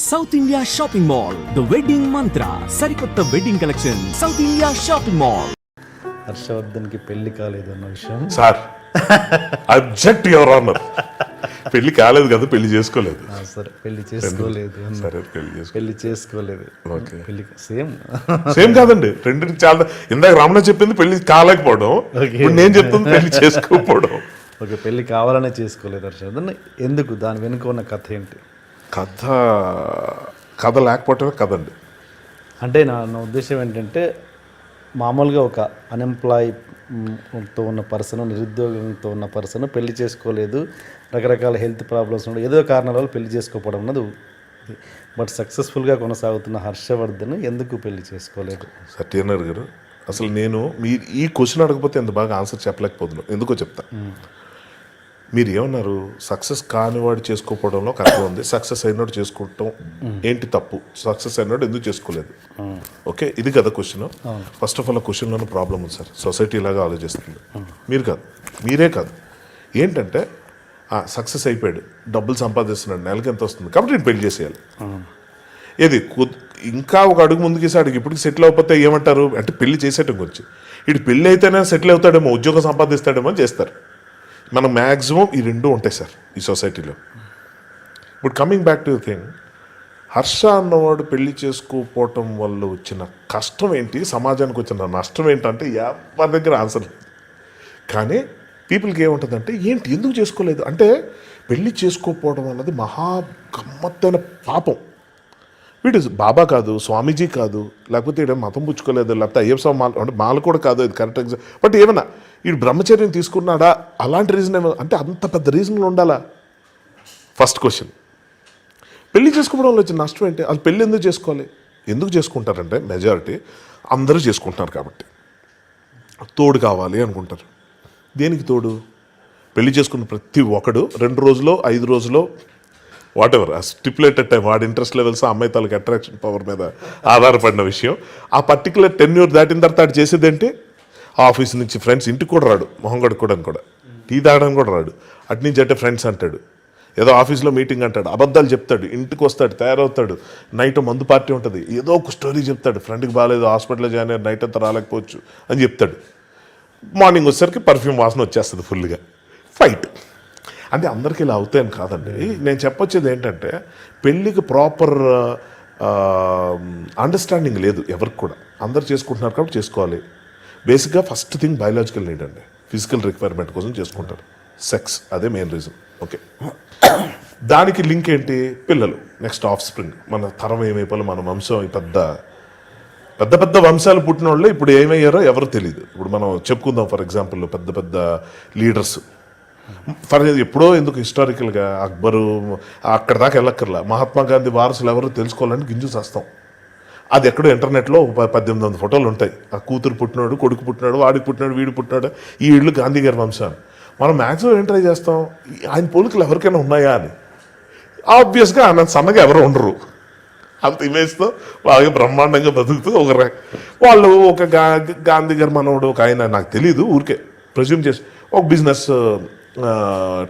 South India shopping mall, the wedding Mantra, సరికొత్త wedding collection, South India shopping mall. హర్షవర్ధన్కి పెళ్లి కాలేదు అన్న విషయం సార్ అబ్జెక్ట్ యువర్ ఆనర్. పెళ్లి కాలేదు కదా, పెళ్లి చేసుకోలేదు. సరే, పెళ్లి చేసుకోలేదు. సరే, పెళ్లి చేసుకోలేదు. పెళ్లి సేమ్ కాదండి, రెండు చాలా. ఇందాక రమణ చెప్పింది పెళ్లి కాలేకపోవడం, ఇప్పుడు నేను చెప్తుంది పెళ్లి చేసుకోకపోవడం. ఓకే, పెళ్లి కావాలనే చేసుకోలేదు హర్షవర్ధన్. ఎందుకు? దాని వెనుక ఉన్న కథ ఏంటి? కథ లేకపోవటమే కదండి. అంటే నా ఉద్దేశం ఏంటంటే, మామూలుగా ఒక అన్ఎంప్లాయ్తో ఉన్న పర్సన్, నిరుద్యోగంతో ఉన్న పర్సన్ పెళ్లి చేసుకోలేదు, రకరకాల హెల్త్ ప్రాబ్లమ్స్ ఉండే ఏదో కారణాల వల్ల పెళ్లి చేసుకోకపోవడం అన్నది. బట్ సక్సెస్ఫుల్గా కొనసాగుతున్న హర్షవర్ధన్ ఎందుకు పెళ్లి చేసుకోలేదు? సత్యనారాయణ గారు, అసలు నేను మీరు ఈ క్వశ్చన్ అడగకపోతే ఎంత బాగా ఆన్సర్ చెప్పలేకపోతున్నాను. ఎందుకో చెప్తా. మీరు ఏమన్నారు, సక్సెస్ కానివాడు చేసుకోకపోవడంలో కరెక్ట్ ఉంది, సక్సెస్ అయినోడు చేసుకోవటం ఏంటి తప్పు, సక్సెస్ అయినోడు ఎందుకు చేసుకోలేదు? ఓకే, ఇది కదా క్వశ్చన్. ఫస్ట్ ఆఫ్ ఆల్ ఆ క్వశ్చన్లోనే ప్రాబ్లం ఉంది సార్. సొసైటీ ఇలాగా ఆలోచిస్తుంది. మీరు కాదు, మీరే కాదు. ఏంటంటే సక్సెస్ అయిపోయాడు, డబ్బులు సంపాదిస్తున్నాడు, నెలకి ఎంత వస్తుంది కాబట్టి నేను పెళ్లి చేసేయాలి. ఏది ఇంకా ఒక అడుగు ముందుకేసాడు, ఇప్పటికి సెటిల్ అయిపోతే ఏమంటారు అంటే పెళ్లి చేసేయటం గురించి. ఇటు పెళ్లి అయితేనే సెటిల్ అవుతాడేమో, ఉద్యోగం సంపాదిస్తాడేమో అని చేస్తారు. మనం మ్యాక్సిమం ఈ రెండు ఉంటాయి సార్ ఈ సొసైటీలో. But coming back to the thing, Harsha అన్నవాడు పెళ్లి చేసుకోకపోవటం వల్ల వచ్చిన కష్టం ఏంటి, సమాజానికి వచ్చిన నష్టం ఏంటంటే ఎవరి దగ్గర ఆన్సర్ లేదు. కానీ పీపుల్కి ఏముంటుందంటే, ఏంటి ఎందుకు చేసుకోలేదు అంటే, పెళ్లి చేసుకోకపోవడం అన్నది మహా గమ్మత్తైన పాపం. వీడు బాబా కాదు, స్వామీజీ కాదు, లేకపోతే ఈడ మతం పుచ్చుకోలేదు, లేకపోతే అయ్యప్ప స్వామి మాల అంటే మాల కూడా కాదు, ఇది కరెక్ట్ ఎగ్జామ్. బట్ ఏమన్నా వీడు బ్రహ్మచర్యం తీసుకున్నాడా, అలాంటి రీజన్ ఏమో అంటే అంత పెద్ద రీజన్లు ఉండాలా? First question. పెళ్లి చేసుకోవడంలో వచ్చిన నష్టం ఏంటి? అది పెళ్ళి ఎందుకు చేసుకోవాలి? ఎందుకు చేసుకుంటారంటే మెజారిటీ అందరూ చేసుకుంటున్నారు కాబట్టి. తోడు కావాలి అనుకుంటారు. దేనికి తోడు? పెళ్లి చేసుకున్న ప్రతి ఒక్కడు 2 రోజులో 5 రోజులో వాట్ ఎవర్ ఆ స్టిపులేటెడ్ టైం, వాడి ఇంట్రెస్ట్ లెవెల్స్, అమ్మాయి తాలూకు అట్రాక్షన్ పవర్ మీద ఆధారపడిన విషయం. ఆ పర్టికులర్ టెన్యూర్ దాటిన తర్వాత ఆడు చేసేది ఏంటి? ఆఫీస్ నుంచి ఫ్రెండ్స్ ఇంటికి కూడా రాడు, మొహం కడుక్కోవడానికి కూడా, టీ తాగడానికి కూడా రాడు. అటు నుంచి అంటే ఫ్రెండ్స్ అంటాడు, ఏదో ఆఫీస్లో మీటింగ్ అంటాడు, అబద్ధాలు చెప్తాడు, ఇంటికి వస్తాడు, తయారవుతాడు, నైట్ మందు పార్టీ ఉంటుంది, ఏదో ఒక స్టోరీ చెప్తాడు, ఫ్రెండ్కి బాగాలేదు, హాస్పిటల్లో జాయిన్ అయ్యారు, నైట్ అంతా రాలేకపోవచ్చు అని చెప్తాడు. మార్నింగ్ వచ్చేసరికి పర్ఫ్యూమ్ వాసన వచ్చేస్తుంది ఫుల్గా. ఫైట్. అంటే అందరికీ ఇలా అవుతాయని కాదండి. నేను చెప్పొచ్చేది ఏంటంటే, పెళ్ళికి ప్రాపర్ అండర్స్టాండింగ్ లేదు ఎవరికి కూడా. అందరు చేసుకుంటున్నారు కాబట్టి చేసుకోవాలి. బేసిక్గా ఫస్ట్ థింగ్ బయాలజికల్ నీడ్ అండి, ఫిజికల్ రిక్వైర్మెంట్ కోసం చేసుకుంటారు. సెక్స్, అదే మెయిన్ రీజన్. ఓకే, దానికి లింక్ ఏంటి? పిల్లలు, నెక్స్ట్ ఆఫ్ స్ప్రింగ్, మన తరం ఏమైపోవాలి, మన వంశం. పెద్ద పెద్ద పెద్ద వంశాలు పుట్టిన వాళ్ళు ఇప్పుడు ఏమయ్యారో ఎవరు తెలియదు. ఇప్పుడు మనం చెప్పుకుందాం, ఫర్ ఎగ్జాంపుల్ పెద్ద పెద్ద లీడర్స్, ఫర్ ఎప్పుడో ఎందుకు హిస్టారికల్గా అక్బరు అక్కడ దాకా వెళ్ళక్కర్లా, మహాత్మా గాంధీ వారసులు ఎవరు తెలుసుకోవాలని గింజు చేస్తాం. అది ఎక్కడో ఇంటర్నెట్లో 1800 ఫోటోలు ఉంటాయి. ఆ కూతురు పుట్టినాడు, కొడుకు పుట్టినాడు, వాడికి పుట్టినాడు, వీడు పుట్టినాడు, ఈ ఇళ్ళు గాంధీ గారి వంశాన్ని. మనం మ్యాక్సిమం ఏం ట్రై చేస్తాం, ఆయన పోలికలు ఎవరికైనా ఉన్నాయా అని. ఆబ్వియస్గా ఆయన సన్నగా ఎవరు ఉండరు, అంత ఇమేజ్తో బాగా బ్రహ్మాండంగా బతుకుతూ వాళ్ళు ఒక గాంధీ గారి మనవడు ఒక ఆయన, నాకు తెలియదు, ఊరికే ప్రెజ్యూమ్ చేసి ఒక బిజినెస్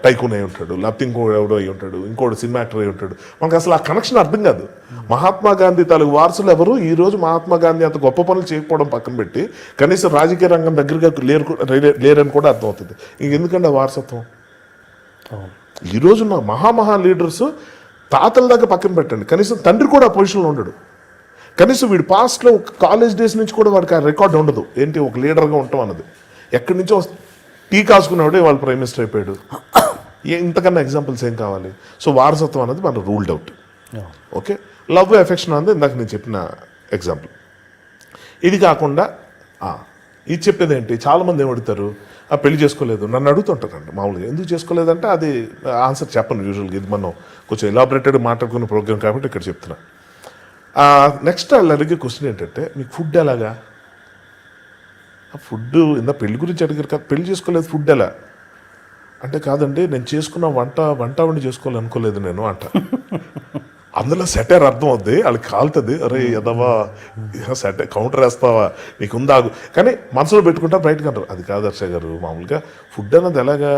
టైకూన్ అయి ఉంటాడు, లేకపోతే ఇంకోటి ఎవడో అయి ఉంటాడు, ఇంకోటి సినిమా యాక్టర్ అయి ఉంటాడు. మనకు అసలు ఆ కనెక్షన్ అర్థం కాదు. మహాత్మా గాంధీ తాలూకు వారసులు ఎవరు? ఈరోజు మహాత్మా గాంధీ అంత గొప్ప పనులు చేయకపోవడం పక్కన పెట్టి కనీసం రాజకీయ రంగం దగ్గరగా లేరని కూడా అర్థమవుతుంది. ఇంకెందుకంటే ఆ వారసత్వం. ఈరోజు నా మహా లీడర్స్ తాతల దాకా పక్కన పెట్టండి, కనీసం తండ్రి కూడా ఆ పొజిషన్లో ఉండడు. కనీసం వీడి పాస్ట్లో కాలేజ్ డేస్ నుంచి కూడా వాడికి ఆ రికార్డ్ ఉండదు. ఏంటి ఒక లీడర్గా ఉంటాం అన్నది. ఎక్కడి నుంచో టీ కాసుకున్నాడే వాళ్ళు ప్రైమ్ మినిస్టర్ అయిపోయాడు. ఇంతకన్నా ఎగ్జాంపుల్స్ ఏం కావాలి? సో వారసత్వం అనేది మనం ruled out. Okay, love affection అనేది ఇందాక నేను చెప్పిన ఎగ్జాంపుల్. ఇది కాకుండా ఇది చెప్పేది ఏంటి, చాలామంది ఏమడుగుతారు, ఆ పెళ్లి చేసుకోలేదు, నన్ను అడుగుతుంటారండి మామూలుగా, ఎందుకు చేసుకోలేదంటే అది ఆన్సర్ చెప్పను యూజువల్గా. ఇది మనం కొంచెం ఎలాబరేటెడ్ మాట్లాడుకున్న ప్రోగ్రామ్ కాబట్టి ఇక్కడ చెప్తున్నా. నెక్స్ట్ వాళ్ళు అడిగే క్వశ్చన్ ఏంటంటే, మీకు ఫుడ్ ఎలాగా? ఆ ఫుడ్ ఇందా పెళ్లి గురించి అడిగారు కదా, పెళ్లి చేసుకోలేదు, ఫుడ్ ఎలా అంటే, కాదండి నేను చేసుకున్న వంట వండి చేసుకోవాలనుకోలేదు నేను అంట. అందులో సెటర్ అర్థం అవుద్ది, వాళ్ళకి కాలుతుంది, అరే ఎదవా సెటర్ కౌంటర్ వేస్తావా, నీకు ఉందాగు, కానీ మనసులో పెట్టుకుంటా బయటకు అంటారు. అది కాదు హర్ష గారు, మామూలుగా ఫుడ్ అన్నది ఎలాగా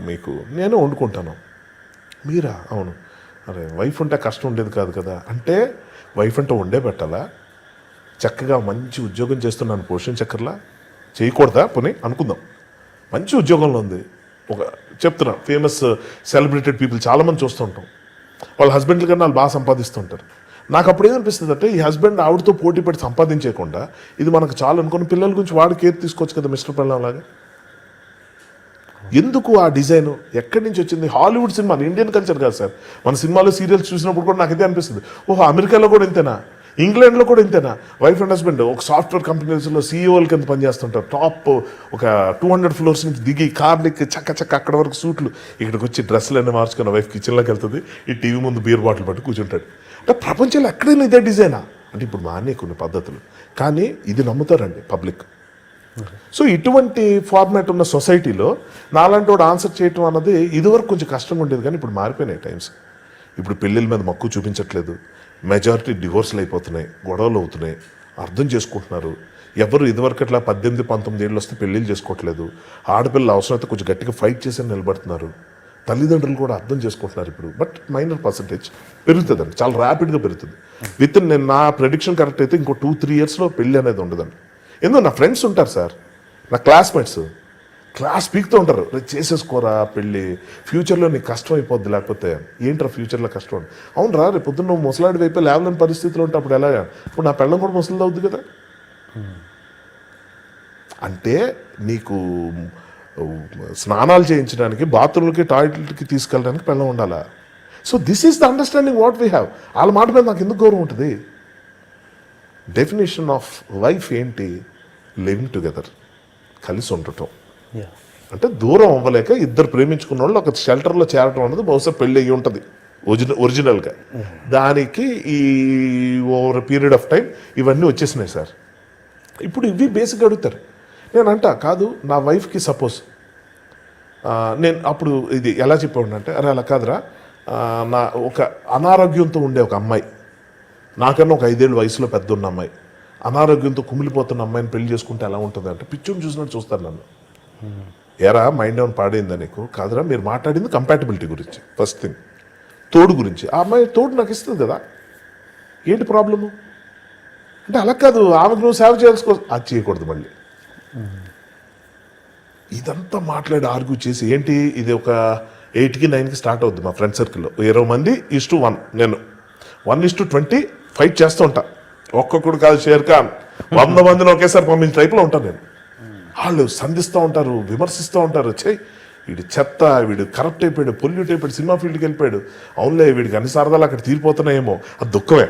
మీకు, నేను వండుకుంటాను. మీరా? అవును. అరే వైఫ్ ఉంటే కష్టం ఉండేది కాదు కదా అంటే వైఫ్ అంటే వండే పెట్టాలా, చక్కగా మంచి ఉద్యోగం చేస్తున్నాను పోషించక్కర్లా, చేయకూడదా పోనీ అనుకుందాం. మంచి ఉద్యోగంలో ఉంది, ఒక చెప్తున్నా ఫేమస్ సెలబ్రేటెడ్ పీపుల్ చాలామంది చూస్తూ ఉంటాం, వాళ్ళ హస్బెండ్ల కన్నా వాళ్ళు బాగా సంపాదిస్తుంటారు. నాకు అప్పుడు ఏమనిపిస్తుంది అంటే ఈ హస్బెండ్ ఆవిడతో పోటీ పడి సంపాదించకుండా ఇది మనకు చాలు అనుకుని పిల్లల గురించి వాడు కేర్ తీసుకోవచ్చు కదా మిస్టర్ పిల్లల లాగా. ఎందుకు ఆ డిజైన్ ఎక్కడి నుంచి వచ్చింది? హాలీవుడ్ సినిమా, ఇండియన్ కల్చర్ కాదు సార్. మన సినిమాలో సీరియల్స్ చూసినప్పుడు కూడా నాకు ఇదే అనిపిస్తుంది, ఓహో అమెరికాలో కూడా ఇంతేనా, ఇంగ్లాండ్లో కూడా ఇంతేనా? వైఫ్ అండ్ హస్బెండ్ ఒక సాఫ్ట్వేర్ కంపెనీస్లో సీఈఓల కింద పనిచేస్తుంటారు, టాప్ ఒక 200 ఫ్లోర్స్ నుంచి దిగి కార్లకి చక్క అక్కడ వరకు సూట్లు, ఇక్కడికి వచ్చి డ్రెస్సులు అన్నీ మార్చుకున్న వైఫ్ కిచెన్లోకి వెళ్తుంది, ఈ టీవీ ముందు బీర్ బాటిల్ పట్టి కూర్చుంటాడు. అంటే ప్రపంచంలో ఎక్కడైనా ఇదే డిజైనా అంటే ఇప్పుడు మానే కొన్ని పద్ధతులు, కానీ ఇది నమ్ముతారండి పబ్లిక్. సో ఇటువంటి ఫార్మాట్ ఉన్న సొసైటీలో నాలాంటి వాడు ఆన్సర్ చేయటం అన్నది ఇదివరకు కొంచెం కష్టంగా ఉండేది, కానీ ఇప్పుడు మారిపోయినాయి టైమ్స్. ఇప్పుడు పెళ్ళిళ్ళ మీద మక్కువ చూపించట్లేదు, మెజారిటీ డివోర్స్లు అయిపోతున్నాయి, గొడవలు అవుతున్నాయి, అర్థం చేసుకుంటున్నారు. ఎవరు ఇదివరకు అట్లా 18-19 ఏళ్ళు వస్తే పెళ్ళిళ్ళు చేసుకోవట్లేదు, ఆడపిల్లల అవసరమైతే కొంచెం గట్టిగా ఫైట్ చేసి నిలబడుతున్నారు, తల్లిదండ్రులు కూడా అర్థం చేసుకుంటున్నారు ఇప్పుడు. బట్ మైనర్ పర్సంటేజ్ పెరుగుతుందండి, చాలా ర్యాపిడ్గా పెరుగుతుంది. నేను నా ప్రెడిక్షన్ కరెక్ట్ అయితే ఇంకో 2-3 ఇయర్స్లో పెళ్ళి అనేది ఉండదండి. ఎందుకు నా ఫ్రెండ్స్ ఉంటారు సార్, నా క్లాస్మేట్స్ క్లాస్ పీక్తూ ఉంటారు, చేసేసుకోరా పెళ్ళి, ఫ్యూచర్లో నీకు కష్టం అయిపోద్ది, లేకపోతే ఏంట్రా ఫ్యూచర్లో కష్టం అని. అవునరా రేపు పొద్దున్న నువ్వు ముసలాడి వైపు లేవలేని పరిస్థితిలో ఉంటే అప్పుడు ఎలాగా? ఇప్పుడు నా పెళ్ళం కూడా ముసలిది అవుద్ది కదా. అంటే నీకు స్నానాలు చేయించడానికి, బాత్రూమ్లకి, టాయిలెట్కి తీసుకెళ్ళడానికి పెళ్ళం ఉండాలా? So this is the understanding what we have. వాళ్ళ మాట మీద నాకు ఎందుకు గౌరవం ఉంటుంది? డెఫినేషన్ ఆఫ్ వైఫ్ ఏంటి? లివింగ్ టుగెదర్, కలిసి ఉండటం. అంటే దూరం అవ్వలేక ఇద్దరు ప్రేమించుకున్న వాళ్ళు ఒక షెల్టర్లో చేరటం అనేది బహుశా పెళ్ళి అయ్యి ఉంటుంది ఒరిజినల్గా. దానికి ఈ ఓవర్ పీరియడ్ ఆఫ్ టైం ఇవన్నీ వచ్చేసినాయి సార్. ఇప్పుడు ఇవి బేసిక్గా అడుగుతారు. నేను అంటా కాదు, నా వైఫ్కి సపోజ్ నేను అప్పుడు ఇది ఎలా చెప్పాడంటే, అరే అలా కాదురా, నా ఒక అనారోగ్యంతో ఉండే ఒక అమ్మాయి, నాకన్నా ఒక 5 ఏళ్ళ వయసులో పెద్ద ఉన్న అమ్మాయి, అనారోగ్యంతో కుమిలిపోతున్న అమ్మాయిని పెళ్లి చేసుకుంటే ఎలా ఉంటుంది అంటే పిచ్చోని చూసినట్టు చూస్తారు నన్ను. ఎరా మైండ్ ఏమైనా పాడైందా నీకు? కాదురా, మీరు మాట్లాడింది కంపాటబిలిటీ గురించి, ఫస్ట్ థింగ్, తోడు గురించి. ఆ అమ్మాయి తోడు నాకు ఇస్తుంది కదా, ఏంటి ప్రాబ్లము అంటే అలా కాదు, ఆమెకు నువ్వు సేవ చేసుకో, అది చేయకూడదు మళ్ళీ. ఇదంతా మాట్లాడి ఆర్గ్యూ చేసి ఏంటి, ఇది ఒక 8కి 9కి స్టార్ట్ అవుద్ది మా ఫ్రెండ్ సర్కిల్లో. 20 మంది 1:1, నేను 1:20 ఫైట్ చేస్తూ ఉంటా. ఒక్కొక్కడు కాదు షేర్ ఖాన్, 100 మందిని ఒకేసారి పంపించిన టైప్లో ఉంటాను నేను. వాళ్ళు సంధిస్తూ ఉంటారు, విమర్శిస్తూ ఉంటారు, చెయ్యి వీడు చెత్త, వీడు కరప్ట్ అయిపోయాడు, పొల్యూట్ అయిపోయాడు, సినిమా ఫీల్డ్కి వెళ్ళిపోయాడు, అవునులే వీడికి అన్ని సరదాలు అక్కడ తీరిపోతున్నాయేమో, అది దుఃఖమే,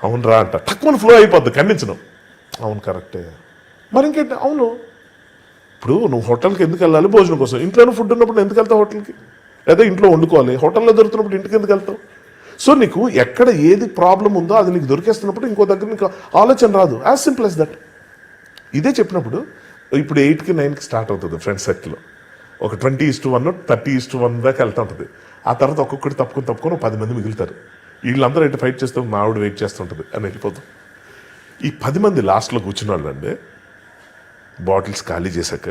అవునరా అంట టక్కున ఫ్లో అయిపోద్ది, ఖండించను, అవును కరెక్టే, మరి ఇంకేంటి, అవును. ఇప్పుడు నువ్వు హోటల్కి ఎందుకు వెళ్ళాలి? భోజనం కోసం. ఇంట్లోనే ఫుడ్ ఉన్నప్పుడు ఎందుకు వెళ్తావు హోటల్కి? లేదా ఇంట్లో వండుకోవాలి, హోటల్లో దొరుకుతున్నప్పుడు ఇంటికి ఎందుకు వెళ్తావు? సో నీకు ఎక్కడ ఏది ప్రాబ్లం ఉందో అది నీకు దొరికేస్తున్నప్పుడు ఇంకో దగ్గర నీకు ఆలోచన రాదు. As simple as that. ఇదే చెప్పినప్పుడు ఇప్పుడు 8కి 9కి స్టార్ట్ అవుతుంది ఫ్రెండ్స్ సర్కిల్లో, ఒక 20:1, 30:1 దాకా వెళ్తూ ఉంటుంది. ఆ తర్వాత ఒక్కొక్కటి తప్పుకొని 10 మంది మిగులుతారు. వీళ్ళందరూ అయితే ఫైట్ చేస్తాం, మా ఆవిడ వెయిట్ చేస్తుంటుంది అని వెళ్ళిపోతాం. ఈ 10 మంది లాస్ట్లో కూర్చున్న వాళ్ళండి బాటిల్స్ ఖాళీ చేశాక,